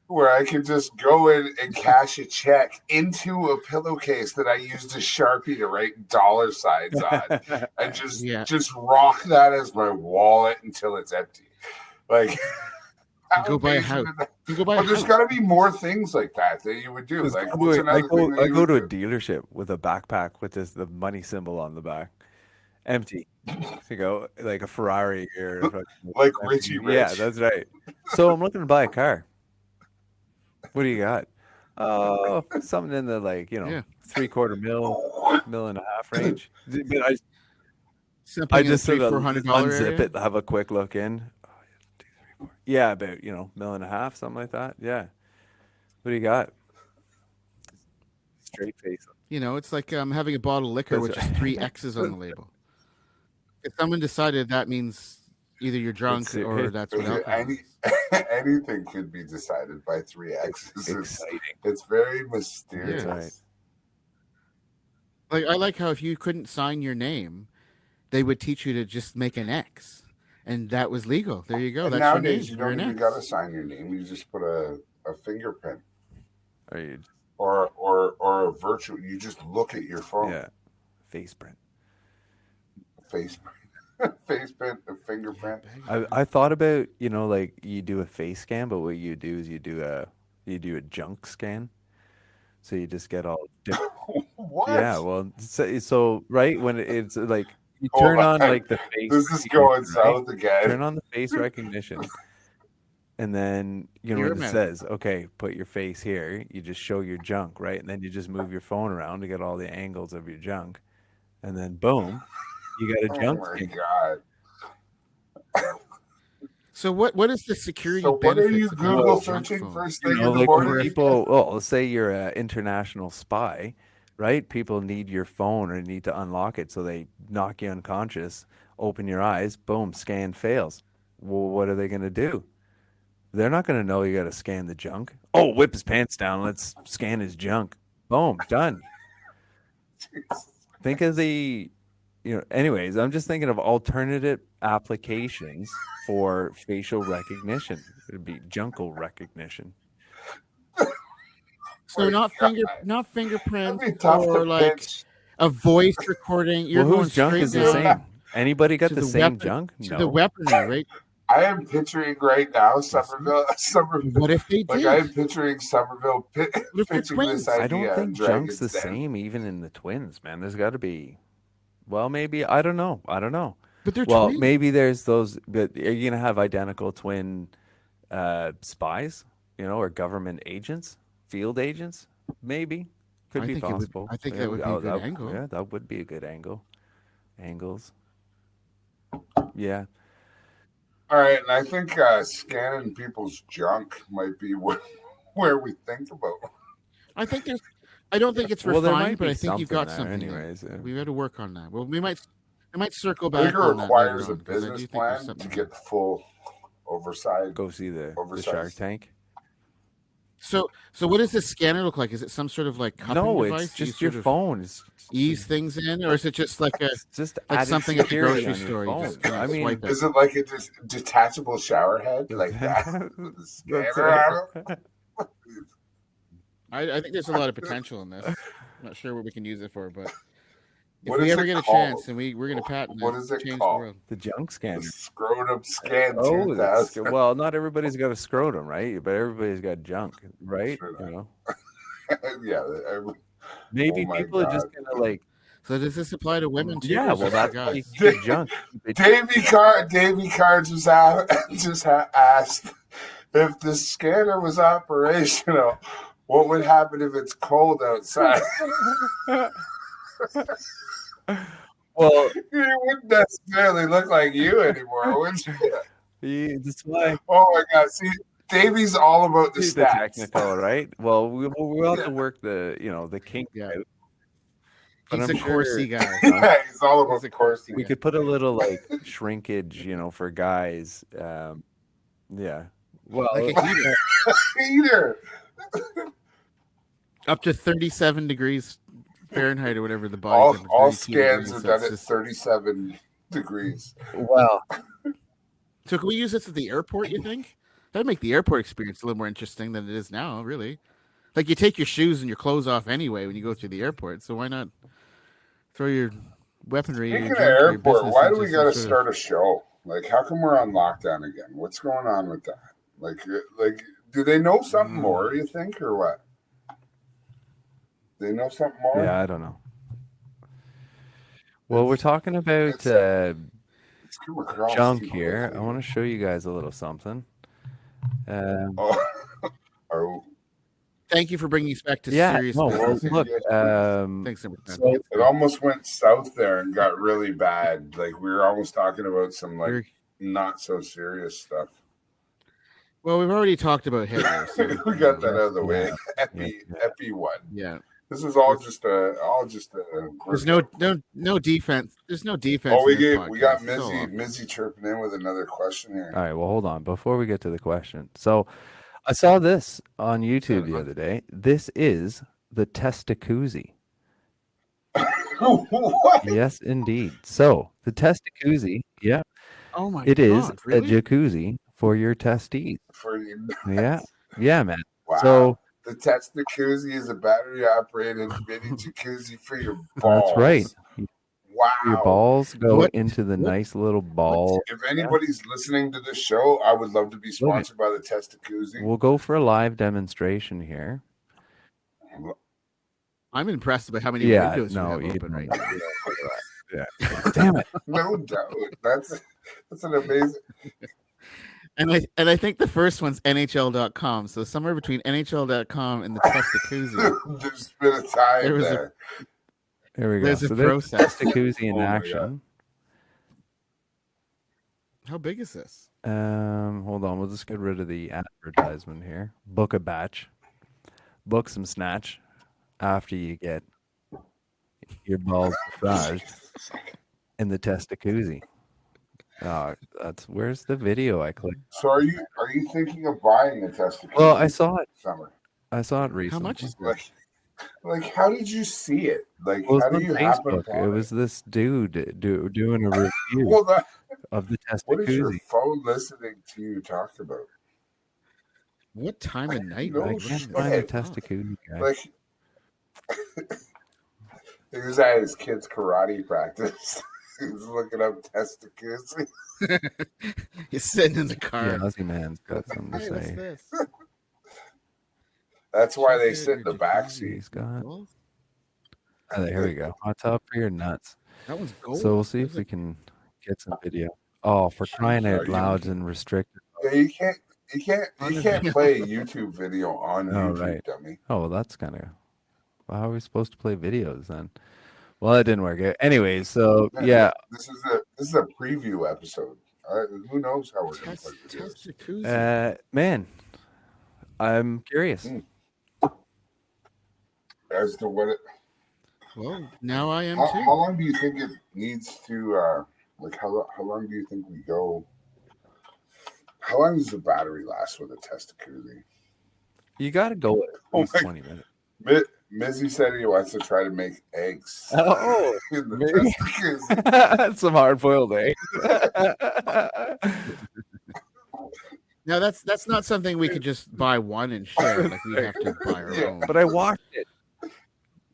where I can just go in and cash a check into a pillowcase that I used a Sharpie to write dollar signs on and Yeah. just rock that as my wallet until it's empty. Like how Go buy a amazing house. is that? You go buy a But there's house. got to be more things like that you would do. 'Cause Like, by the what's way, another thing that I you go would to a do? dealership with a backpack with the money symbol on the back, empty. To go like a Ferrari or a fucking Like Richie yeah, Rich. that's right. So I'm looking to buy a car. What do you got? Oh, something in the like, Yeah. 3/4 mil and a half range. But I Something in the just sort of $300-$400 unzip area. it, have a quick look in. Oh, yeah, 2, 3, 4. Yeah, about, mil and a half, something like that. Yeah. What do you got? Straight face. It's like having a bottle of liquor That's with just three right. X's on the label. If someone decided that means either you're drunk or that's what alcohol is. Anything could be decided by three X's. Exciting. It's very That's mysterious. right. Like I like how if you couldn't sign your name, they would teach you to just make an X, and that was legal. There you go. And That's your name. nowadays, you You're don't an even X. got to sign your name. You just put a fingerprint Are you or a virtual. You just look at your phone. yeah. Face print. Face print, a fingerprint. I thought about, like you do a face scan, but what you do is you do a junk scan. So you just get all different. What? Yeah, well, so right when it's like you Hold turn on on. like the face This is going recognition, right? south again. Turn on the face recognition, and then You're when a it man. says, "Okay, put your face here," you just show your junk, right? And then you just move your phone around to get all the angles of your junk, and then boom, you got a Oh junk my scan. god! So what is the security So what benefits are you of having Google a junk searching phone? first thing in the Like when morning? people, well, let's say you're an international spy, right? People need your phone or need to unlock it, so they knock you unconscious, open your eyes, boom, scan fails. Well, what are they going to do? They're not going to know you got to scan the junk. Oh, whip his pants down. Let's scan his junk. Boom, done. Think of anyways, I'm just thinking of alternative applications for facial recognition. It'd be junkle recognition. So my not God. not fingerprints That'd be tough or to like pitch. a voice recording. You're Well, going whose junk straight is the down same? Anybody got to the the same weapon junk? to the No. weaponry, right? I am picturing right now Somerville. What if they Like did? I am picturing Somerville What if they're pitching this twins? I don't idea. think at junk's the Dragon's Den. same even in the twins, man. There's got to be. Well, maybe I don't know. But they're Well, twins. maybe there's those. But are you gonna have identical twin spies? Or government agents, field agents? Maybe. Could I be think it would- possible. I think that would be a good angle. Yeah, that would be a good angle. Angles. Yeah. All right, and I think scanning people's junk might be where we think about. I think there's. I don't think it's Well, there refined, might but be I think you've got something something there there. anyways, yeah. We got to work on that. Well, we might circle I think back it on that later requires a on, 'cause I do business think there's plan something to there. get the full oversight. Go see the Shark Oversized. Tank. So what does this scanner look like? Is it some sort of like cupping No, device? it's that you just your sort of phone. It's ease things in, or is it just like a it's just like added something at the security grocery on your store? You phone. just kinda I mean, swipe it. Is it like a detachable shower head like that? With a scanner on it? I think there's a lot of potential in this. I'm not sure what we can use it for, but if What we is ever it get a called? chance, and we're going to patent What it, is it change called? the world. the junk The scanner. scrotum scan Oh, 2000. well, not everybody's got a scrotum, right? But everybody's got junk, right? Sure. You know, Yeah. maybe Oh my people are just God. gonna like, So does this apply to women too? yeah. or is Well, it for that's guys. the junk. Davey Carr just asked if the scanner was operational, what would happen if it's cold outside? Well, You wouldn't necessarily look like you anymore, would you? that's why Oh my God! See, Davey's all about the the stats. technical, right? Well, we'll have to work the kink Yeah. out. But He's I'm a coursey sure guy. Yeah, he's all about He's the a course. coursey we guy. could put a little like shrinkage, for guys. Yeah. Well, Like a heater, Peter. up to 37 degrees Fahrenheit or whatever the body temperature. All 32 scans degrees are done at Celsius. 37 degrees. well, So can we use this at the airport? You think that'd make the airport experience a little more interesting than it is now? Really, like you take your shoes and your clothes off anyway when you go through the airport. So why not throw your weaponry, Speaking your of junk, your airport, business why do into we some got to sort of- start a show? Like, how come we're on lockdown again? What's going on with that? Like, do they know something more? You think, or what? They know something more. yeah, I don't know. Well, we're talking about It's come across junk too here. I quickly. want to show you guys a little something. Oh, oh, Thank you for bringing us back to Yeah, serious no, well, business. look, Thanks so much. so it almost went south there and got really bad. Like we were almost talking about some like not so serious stuff. Well, we've already talked about Hitler. So, We got that out of the way. Yeah. Epi one. Yeah. This is all just a. There's no defense. There's no defense. Oh, in this we got podcast. It's all off. Mizzy chirping in with another question here. All right, well, hold on. Before we get to the question. So I saw this on YouTube the other day. This is the Testacuzzi. What? Yes, indeed. So the Testacuzzi, yeah, Oh my it is God, really? a jacuzzi for your testes. For you. Yeah, yeah, man. Wow. So The Testacuzzi is a battery-operated mini jacuzzi for your balls. that's right. Wow. Your balls go What? into the nice little ball. If anybody's listening to this show, I would love to be sponsored by the Testacuzzi. We'll go for a live demonstration here. I'm impressed by how many Yeah, windows no, you have open right now. Yeah. Damn it. No doubt. That's an amazing. And I think the first one's NHL.com. So somewhere between NHL.com and the Testacuzzi, There's been a time There was a- there. There we go. There's a So there's process. Testacuzzi in Oh my God. action. how big is this? Hold on. We'll just get rid of the advertisement here. Book a batch. Book some snatch after you get your balls massaged in the Testacuzzi. Where's the video I clicked? So are you thinking of buying a Testacuzzi? Well, I saw it. Summer. I saw it recently. How much is this? Like how did you see it? Like Well, how it's do on you happen Facebook. upon It was this dude doing a review Well, of the what is your Testacuzzi. phone listening to you talk about? What time of night? No I would can't shit. find the Hey. Testacuzzi guy. Like he was at his kid's karate practice. He was looking up Testacuzzi. He's sitting in the Yeah, car. Aussie man's got something to Hey, what's say. this? That's why they Check sit in the your back jacuzzi. seat. He's got. Well, Oh, here we go. Hot top for your nuts. that one's gold. So we'll see if There's we can get some video. Oh, for crying Are out you- loud and restricted. Yeah, you can't play a YouTube video on Oh, YouTube, right. dummy. Oh, well, that's kind of How are we supposed to play videos then? Well, it didn't work. Anyways, so Man, yeah, this is a preview episode. Who knows how we're going to play Test videos? jacuzzi. man, I'm curious. Mm. As to what it, Well, now I am how too. long do you think it needs to like how long do you think we go? How long does the battery last with a test jacuzzi? You got to go at Oh least my- 20 minutes. Mizzy said he wants to try to make eggs Oh, in the maybe. test jacuzzi. Some hard-boiled eggs. Now that's not something we could just buy one and share. Like we have to buy our Yeah. own. But I watched it.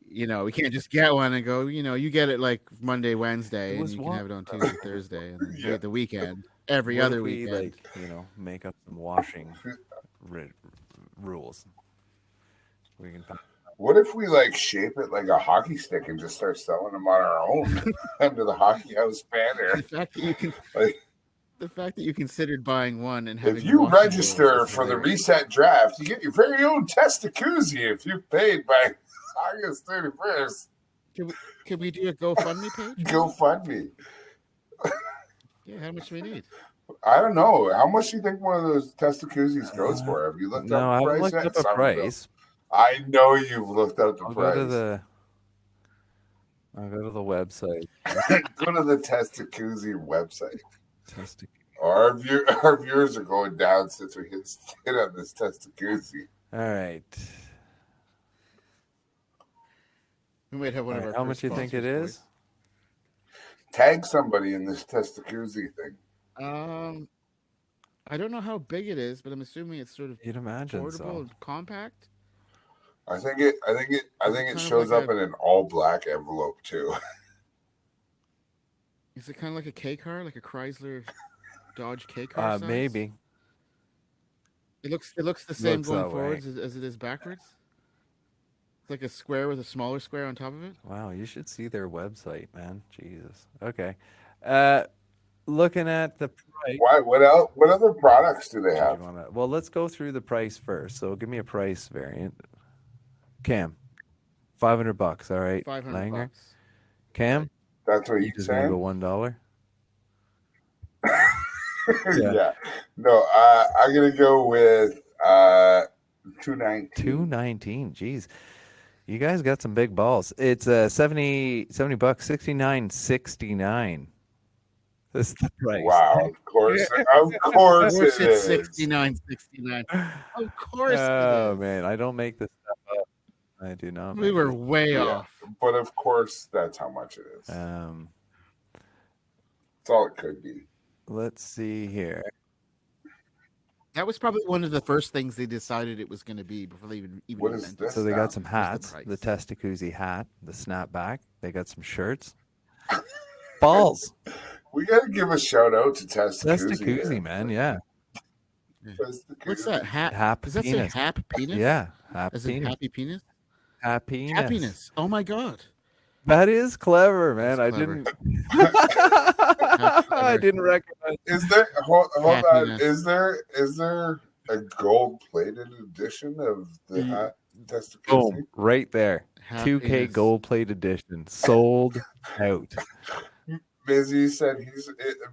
You know, we can't just get one and go. You know, you get it like Monday, Wednesday, It and was you can one. have it on Tuesday, Thursday, and then Yeah. you get the weekend every What other if we, weekend. like, make up some washing rules? We can. What if we like shape it like a hockey stick and just start selling them on our own under the hockey house banner? The fact that you can, Like, the fact that you considered buying one and having if you washing register rules is for the hilarious. reset draft, you get your very own test jacuzzi if you paid by August 31st. Can we do a GoFundMe page? GoFundMe. Yeah, how much do we need? I don't know. How much do you think one of those test jacuzzis goes for? Have you looked No, I up the haven't price looked yet? up a Some of them. price. I know you've looked up the I'll price. I'll go to the website. Go to the test jacuzzi website. Test- Our viewers are going down since we hit on this test jacuzzi. All right. We might have one All of right, our. how much first do you think it sponsors, is? Tag somebody in this test jacuzzi thing. boys. I don't know how big it is, but I'm assuming it's sort of You'd imagine portable so. and compact. I think it kind of shows like up in an all black envelope too. Is it kind of like a K car, like a Chrysler Dodge K car? Size? Maybe. It looks the same Looks going that way. forwards as it is backwards. It's like a square with a smaller square on top of it. Wow, you should see their website, man. Jesus. Okay. Looking at the price. Why? What else? What other products do they Did have? you well, let's go through the price first. So give me a price variant. Cam, $500. All right. 500 Langer. bucks. Cam, That's what you he's just gonna go saying. $1. Yeah. No, I'm gonna go with $219. $219. Jeez. You guys got some big balls. It's $70 bucks, $69.69. This is the price. Wow, of course Of course it it's is. $69.69. Of course Oh it is. man, I don't make this stuff up. I do not. We make were this- way Yeah. off. But of course, that's how much it is. Um, That's all it could be. let's see here. That was probably one of the first things they decided it was going to be before they even What is invented this? So they now? got some the hats, price. the test jacuzzi hat, the snapback. They got some shirts. Balls. We got to give a shout out to Test Test Jacuzzi. jacuzzi, man. Yeah. Test What's Jacuzzi. that? Hap Does that penis. say hap penis? Yeah. Hap As in penis. happy penis? Happiness. Happiness. Oh my god. That is clever, man. That's I clever. didn't. That's I clever. didn't recognize. Is there hold on? Happiness. Is there a gold plated edition of the Mm. hat Test Jacuzzi? Boom! Right there. 2K Happiness. gold plate edition sold out. Busy said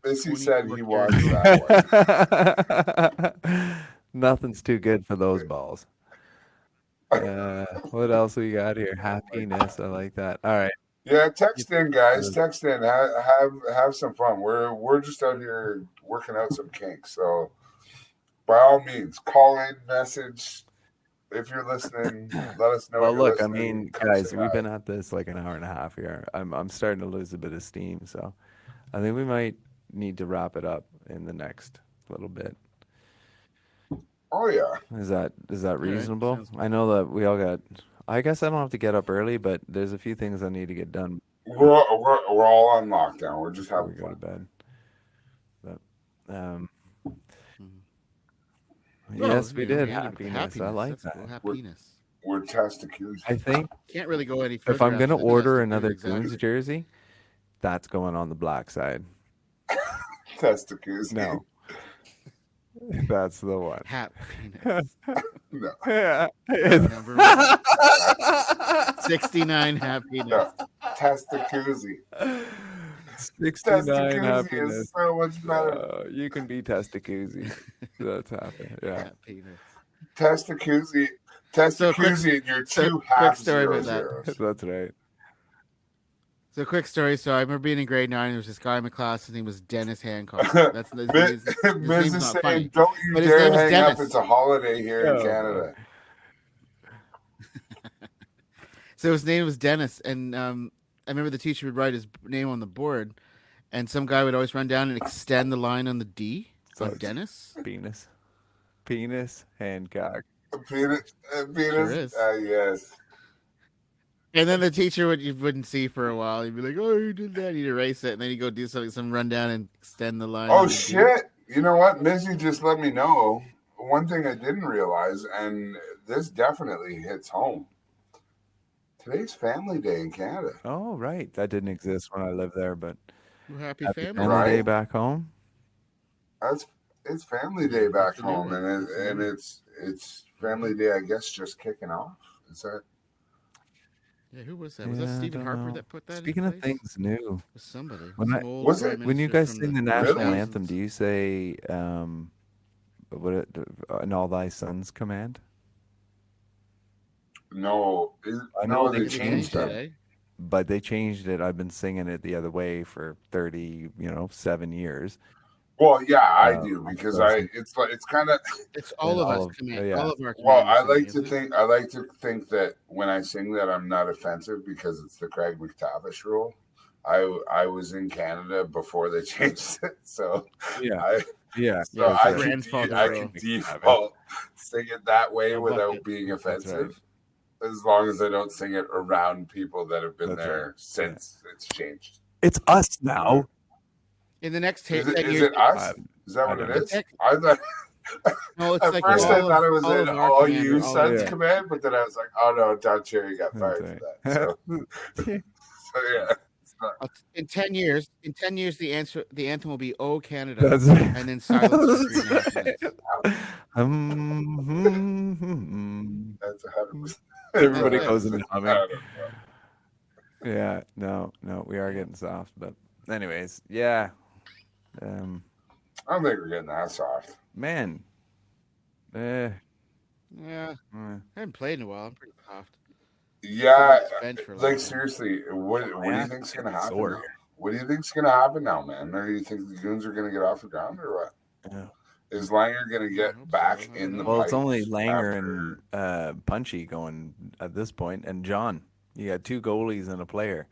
Busy said he 24 wants karat that one. Nothing's too good for those balls. What else we got here? Happiness. I like that. All right. Yeah, text in, guys. Text in. Have some fun. We're just out here working out some kinks. So, by all means, call in, message. If you're listening, let us know. Well, you're look, I listening. mean, Come guys, say we've hi. been at this like an hour and a half here. I'm starting to lose a bit of steam, so I think we might need to wrap it up in the next little bit. Oh yeah. Is that right, reasonable? sounds good. I know that we all got. I guess I don't have to get up early, but there's a few things I need to get done We're all on lockdown. We're just before we having go to fun. bed. But Well, yes, we you know, did Andy, happiness. I like That's that. cool. Happiness. We're Test Jacuzzi. I think Can't really go any further. if I'm gonna after the order test, another exactly. Goons jersey, that's going on the black side. Test Jacuzzi. No. That's the one. Hat penis. No, Yeah. Number one. 69 happiness. no. Testacuzzi. 69 Testacuzzi happiness. is so much better. You can be Testacuzzi. That's happening. Yeah. Hat penis. Testacuzzi. So quick- Testacuzzi, and you're so two quick half story zero about that. zeros. That's right. So quick story. So I remember being in grade 9. There was this guy in my class. His name was Dennis Hancock. That's his name's Miz is not saying, funny. don't you But his dare name is hang up. Dennis. It's a holiday here in Oh, Canada. So his name was Dennis, and I remember the teacher would write his name on the board, and some guy would always run down and extend the line on the D So on it's- Dennis. Penis, Hancock. Penis. Sure is. Yes. And then the teacher you wouldn't see for a while. He'd be like, "Oh, you did that." He'd erase it, and then he'd go do something, some run down and extend the line. Oh, on the D. shit. You know what? Missy just let me know one thing I didn't realize, and this definitely hits home. Today's Family Day in Canada. Oh, right. That didn't exist when I lived there, but Well, happy happy family. family day Right. back home. It's Family Day back Absolutely. home, and it's Family Day, I guess, just kicking off. Is that? Yeah, who was that? Was Yeah, that I Stephen don't Harper know. that put that Speaking in of place? things new, It was somebody. When Some I- old Was prime it? when you minister guys from sing the the national 2000s. anthem, do you say "And all thy sons command"? No, I know they they Maybe changed it, that. eh? But they changed it. I've been singing it the other way for 7 years. Well, yeah, I do because so- it's kind of. It's all of us command. yeah. All of our Well, commands, I like to think that when I sing that I'm not offensive because it's the Craig McTavish rule. I was in Canada before they changed it, so Yeah, yeah. so that's I right. Grandfather I rule. can default sing it that way I love without it. being That's right. offensive, as long as I don't sing it around people that have been That's there right. since it's changed. It's us now. In the next 10 Is it years, us? Is that I what it don't know. is? I thought. no, it's At like first, all I thought of- it was all an of our all command you or all sons of- command, but then I was like, oh no, Don Cherry got That's fired right. for that. So yeah, it's not- in 10 years, the anthem will be "Oh Canada," That's right. and then silence for 3.5 minutes. that's 100%. Everybody That's it. goes into humming. I don't know. Yeah, no, we are getting soft, but anyways, yeah. I don't think we're getting that soft. Man, Yeah, eh. I haven't played in a while. I'm pretty soft. Yeah, Bench for a long like time. seriously, what do you Yeah, think's gonna it's happen? sore. Now? What do you think's gonna happen now, man? Or do you think the Goons are gonna get off the ground, or what? Yeah. Is Langer gonna get hope so. back I in don't the? know. Well, it's pipes only Langer after- and Punchy going at this point, and John. You got 2 goalies and a player.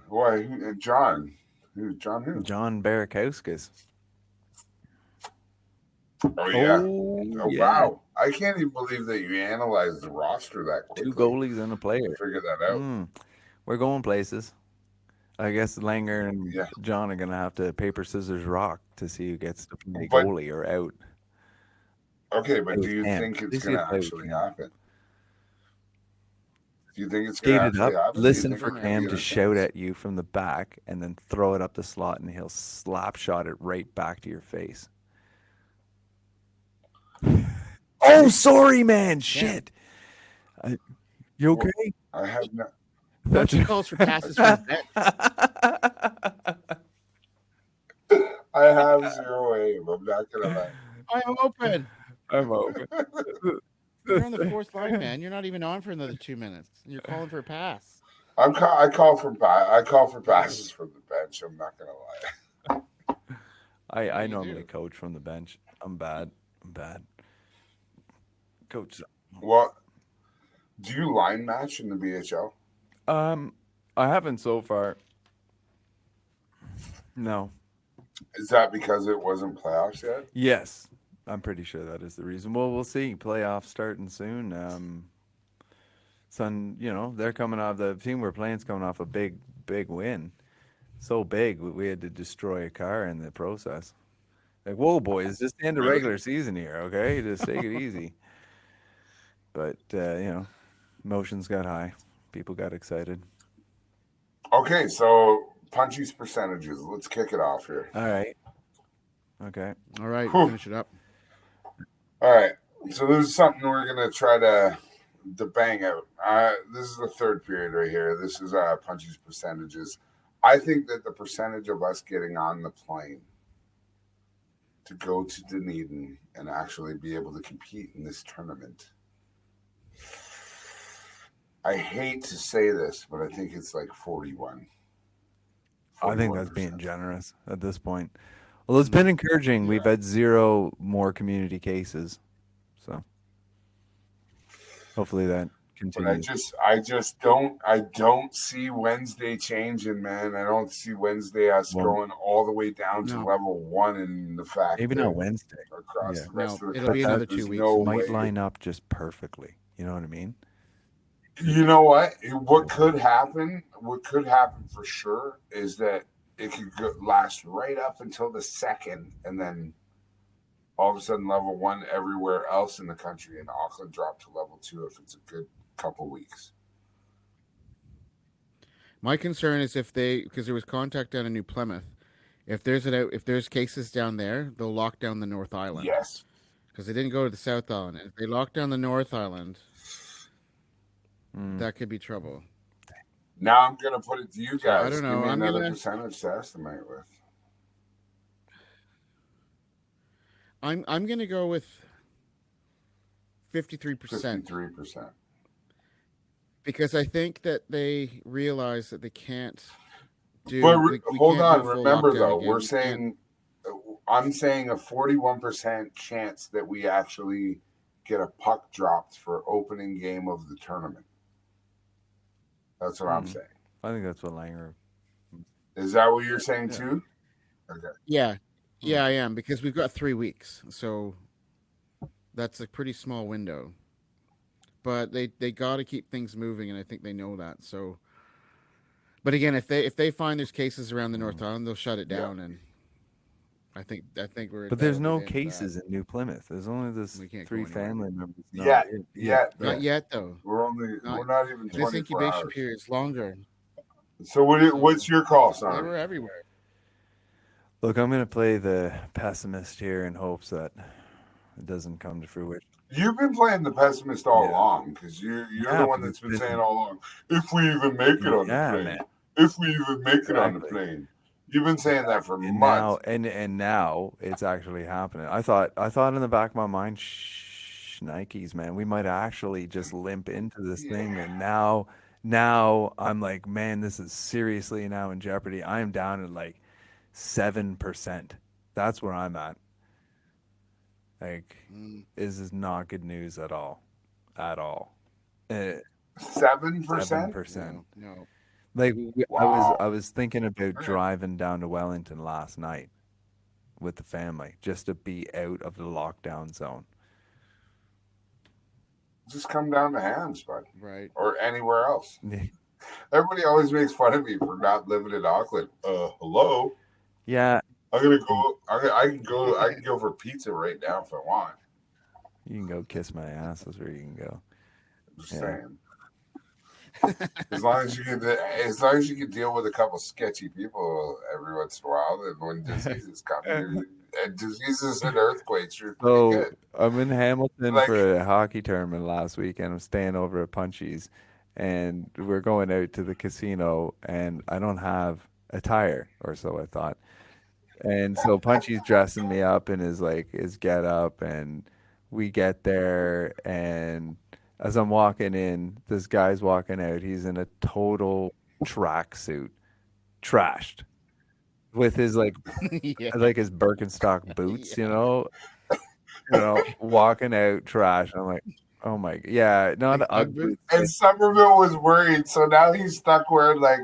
Why, John? Who? John who? John Barakauskas. Oh yeah. Oh, Oh yeah. wow! I can't even believe that you analyzed the roster that quickly. 2 goalies and a player. Figure that out. We're going places. I guess Langer and Yeah. John are gonna have to paper scissors rock to see who gets to play But- goalie or out. Okay, but It do was you Cam. think it's This going is to how it actually came. happen? Do you think it's going Skate to it actually up. happen? Do you Listen think for it's gonna Cam be to a shout chance? at you from the back, and then throw it up the slot, and he'll slap shot it right back to your face. Oh, sorry, man. Shit. You Well, okay? I have not. Punchy calls for passes from the bench. I have 0 aim. I'm not going to lie. I'm open. I'm open. You're on the 4th line, man. You're not even on for another 2 minutes. And you're calling for a pass. I call for passes from the bench. I'm not going to lie. I you normally do? coach from the bench. I'm bad. Coach. Well, do you line match in the BHL? I haven't so far. No. Is that because it wasn't playoffs yet? Yes, I'm pretty sure that is the reason. Well, we'll see. Playoffs starting soon. They're coming off, the team we're playing is coming off a big win. So big, we had to destroy a car in the process. Like, whoa, boys, just end the Really? regular season here, okay? Just take it easy. But emotions got high. People got excited. Okay, so Punchy's percentages. Let's kick it off here. All right. Okay. All right, Whew. finish it up. All right. So this is something we're gonna try to bang out. This is the third period right here. This is Punchy's percentages. I think that the percentage of us getting on the plane to go to Dunedin and actually be able to compete in this tournament. I hate to say this, but I think it's like 41. I think that's 41%. being generous at this point. Well, it's been encouraging. We've had 0 more community cases, so hopefully that But I continues. don't see Wednesday changing, man. I don't see Wednesday us Well, going all the way down to No. level 1 and the fact maybe that not Wednesday. across Yeah. the rest No, of the it'll be country, another there's 2 weeks. no Might way. line up just perfectly. You know what I mean? You know what? What could happen for sure is that it could last right up until the 2nd, and then all of a sudden level 1 everywhere else in the country, and Auckland drop to level 2 if it's a good couple weeks. My concern is because there was contact down in New Plymouth. If there's cases down there, they'll lock down the North Island. Yes. Because they didn't go to the South Island. If they lock down the North Island, that could be trouble. Now I'm going to put it to you guys. I don't know. Give me I'm another gonna- percentage to estimate with. I'm gonna go with 53%. 53%. Because I think that they realize that they can't do. But we hold can't on. do a full Remember, lockdown though, again. we're We can't- I'm saying a 41% chance that we actually get a puck dropped for opening game of the tournament. That's what I'm saying. I think that's what Langer. Is that what you're saying too? Okay. Yeah, I am because we've got 3 weeks, so that's a pretty small window. But they got to keep things moving, and I think they know that. So, but again, if they find there's cases around the North Island, they'll shut it down, and I think we're. But there's that'll no be the end of cases in New Plymouth. There's only this We can't go 3 anywhere. family members. Yeah. that. Not yet, though. We're not even 24 This incubation hours. period is longer. So what's your call, They son? were everywhere. Look, I'm going to play the pessimist here in hopes that it doesn't come to fruition. You've been playing the pessimist all Yeah. along because you're Yeah, the one but that's it's been been- saying all along, if we even make it on the Yeah, plane, man. if we even make it on the Exactly. plane. You've been saying that for And months. now, and now it's actually happening. I thought in the back of my mind, Nikes, man, we might actually just limp into this thing. And now I'm like, man, this is seriously now in jeopardy. I am down at like 7%. That's where I'm at. Like, this is not good news at all. At all. 7%? 7%. No. Like Wow. I was thinking about driving down to Wellington last night with the family just to be out of the lockdown zone. Just come down to Hams, bud, Right. or anywhere else. Everybody always makes fun of me for not living in Auckland. Hello? Yeah, I'm gonna go. I can go for pizza right now if I want. you can go kiss my ass. That's where you can go. Just Yeah. saying. As long as you can deal with a couple sketchy people every once in a while, and when diseases come, and diseases and earthquakes, you're pretty So good. I'm in Hamilton Like- for a hockey tournament last week, and I'm staying over at Punchy's, and we're going out to the casino, and I don't have a tire, or so I thought. And so Punchy's dressing me up in his get up, and we get there, and as I'm walking in, this guy's walking out. He's in a total tracksuit, trashed, with his Yeah. like his Birkenstock boots, walking out trash. I'm like, oh my, yeah, not Like Ugg Ugg boots. And Somerville was worried, so now he's stuck wearing like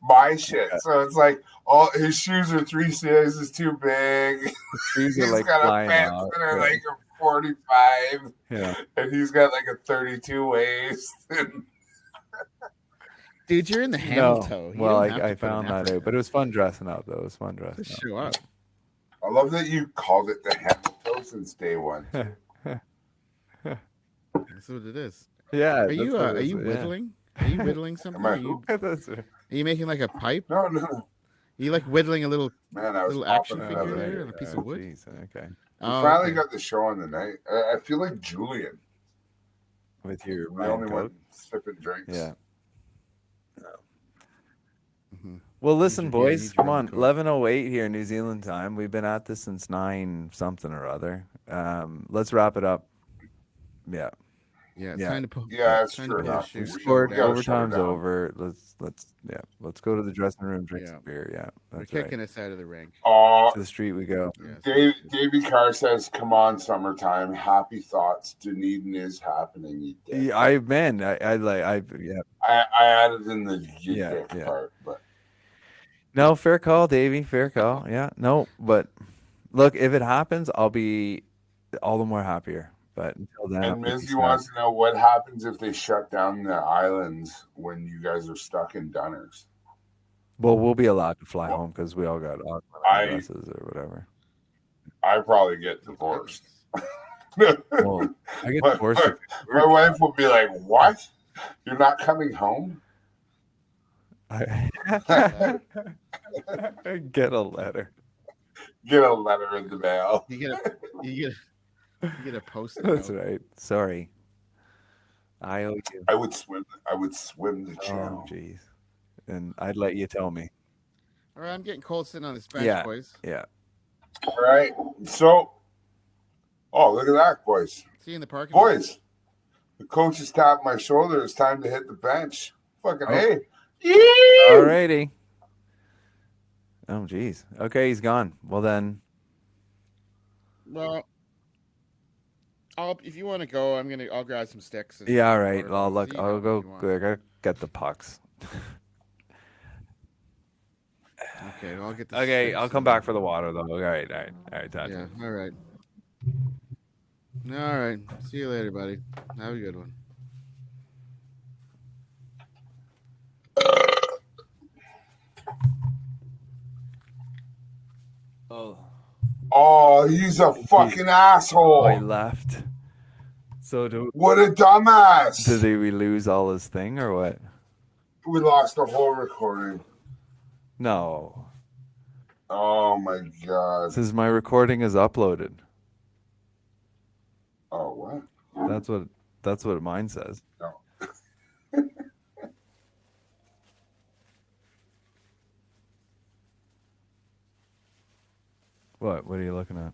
my shit. So it's like all his shoes are 3 sizes too big. Shoes are He's like got a flying pants off. that are Yeah. like a 45, Yeah. and he's got like a 32 waist. Dude, you're in the Hamilton. Well, I found that out, but it was fun dressing up though. It was fun dressing Just up. show up. I love that you called it the Hamilton since day one. That's what it is. Yeah. Are you that's what it is, whittling? Are you whittling something? I Are you, who? That's are you making like a pipe? No. You like whittling a little Man, I was little popping action another figure there beer. on a piece of wood? Jeez, okay. We Oh, finally okay. got the show on the night. I feel like Julian. With your We Ryan only coat. went sipping drinks. Yeah. Mm-hmm. Well, listen, you boys, need your come own on. coat. 11:08 here, New Zealand time. We've been at this since 9 something or other. Let's wrap it up. Yeah. Yeah, it's Yeah. time to put. Yeah, it's time true to pull the enough. We chute. scored. we gotta shut her Overtime's down. over. Let's go to the dressing room, drink Yeah. some beer. Yeah, We're that's right. kicking us out of the rink. Oh, To the street we go. Yeah, Davey Carr says, "Come on, summertime. Happy thoughts. Dunedin is happening." You dick. Yeah, yeah. I added in the you Yeah, dick yeah. part, but No, fair call, Davey. Fair call. Yeah, no, but look, if it happens, I'll be all the more happier. But until then, I'm and gonna be Mizzy sad. wants to know what happens if they shut down the islands when you guys are stuck in Dunners. Well, we'll be allowed to fly Well, home because we all got Auckland I- addresses or whatever. I probably get divorced. Well, I get divorced. My wife will be like, "What? You're not coming home?" Get a letter. Get a letter in the mail. You get a post-it That's note. right. Sorry. I owe you. I would swim the Oh, channel. jeez. And I'd let you tell me. All right, I'm getting cold sitting on this bench, Yeah. boys. Yeah. All right. So, oh, look at that, boys. See you in the parking lot. Boys, the coach has tapped my shoulder. It's time to hit the bench. Fucking Oh. hey. All righty. Oh, jeez. Okay, he's gone. Well, then. Well, if you want to go, I'll grab some sticks. And Yeah, all right. water Well, bottles. look, You I'll go if go. you want. I gotta get the pucks. Okay, well, I'll get the Okay, sticks I'll come and- back for the water, though. All right. Todd. Yeah, all right. All right. See you later, buddy. Have a good one. Oh, he's a fucking Oh, he asshole. left. So What a dumbass. did we lose all his thing or what? We lost the whole recording. No. Oh my god. It says my recording is uploaded. Oh what? That's what mine says. No. What are you looking at?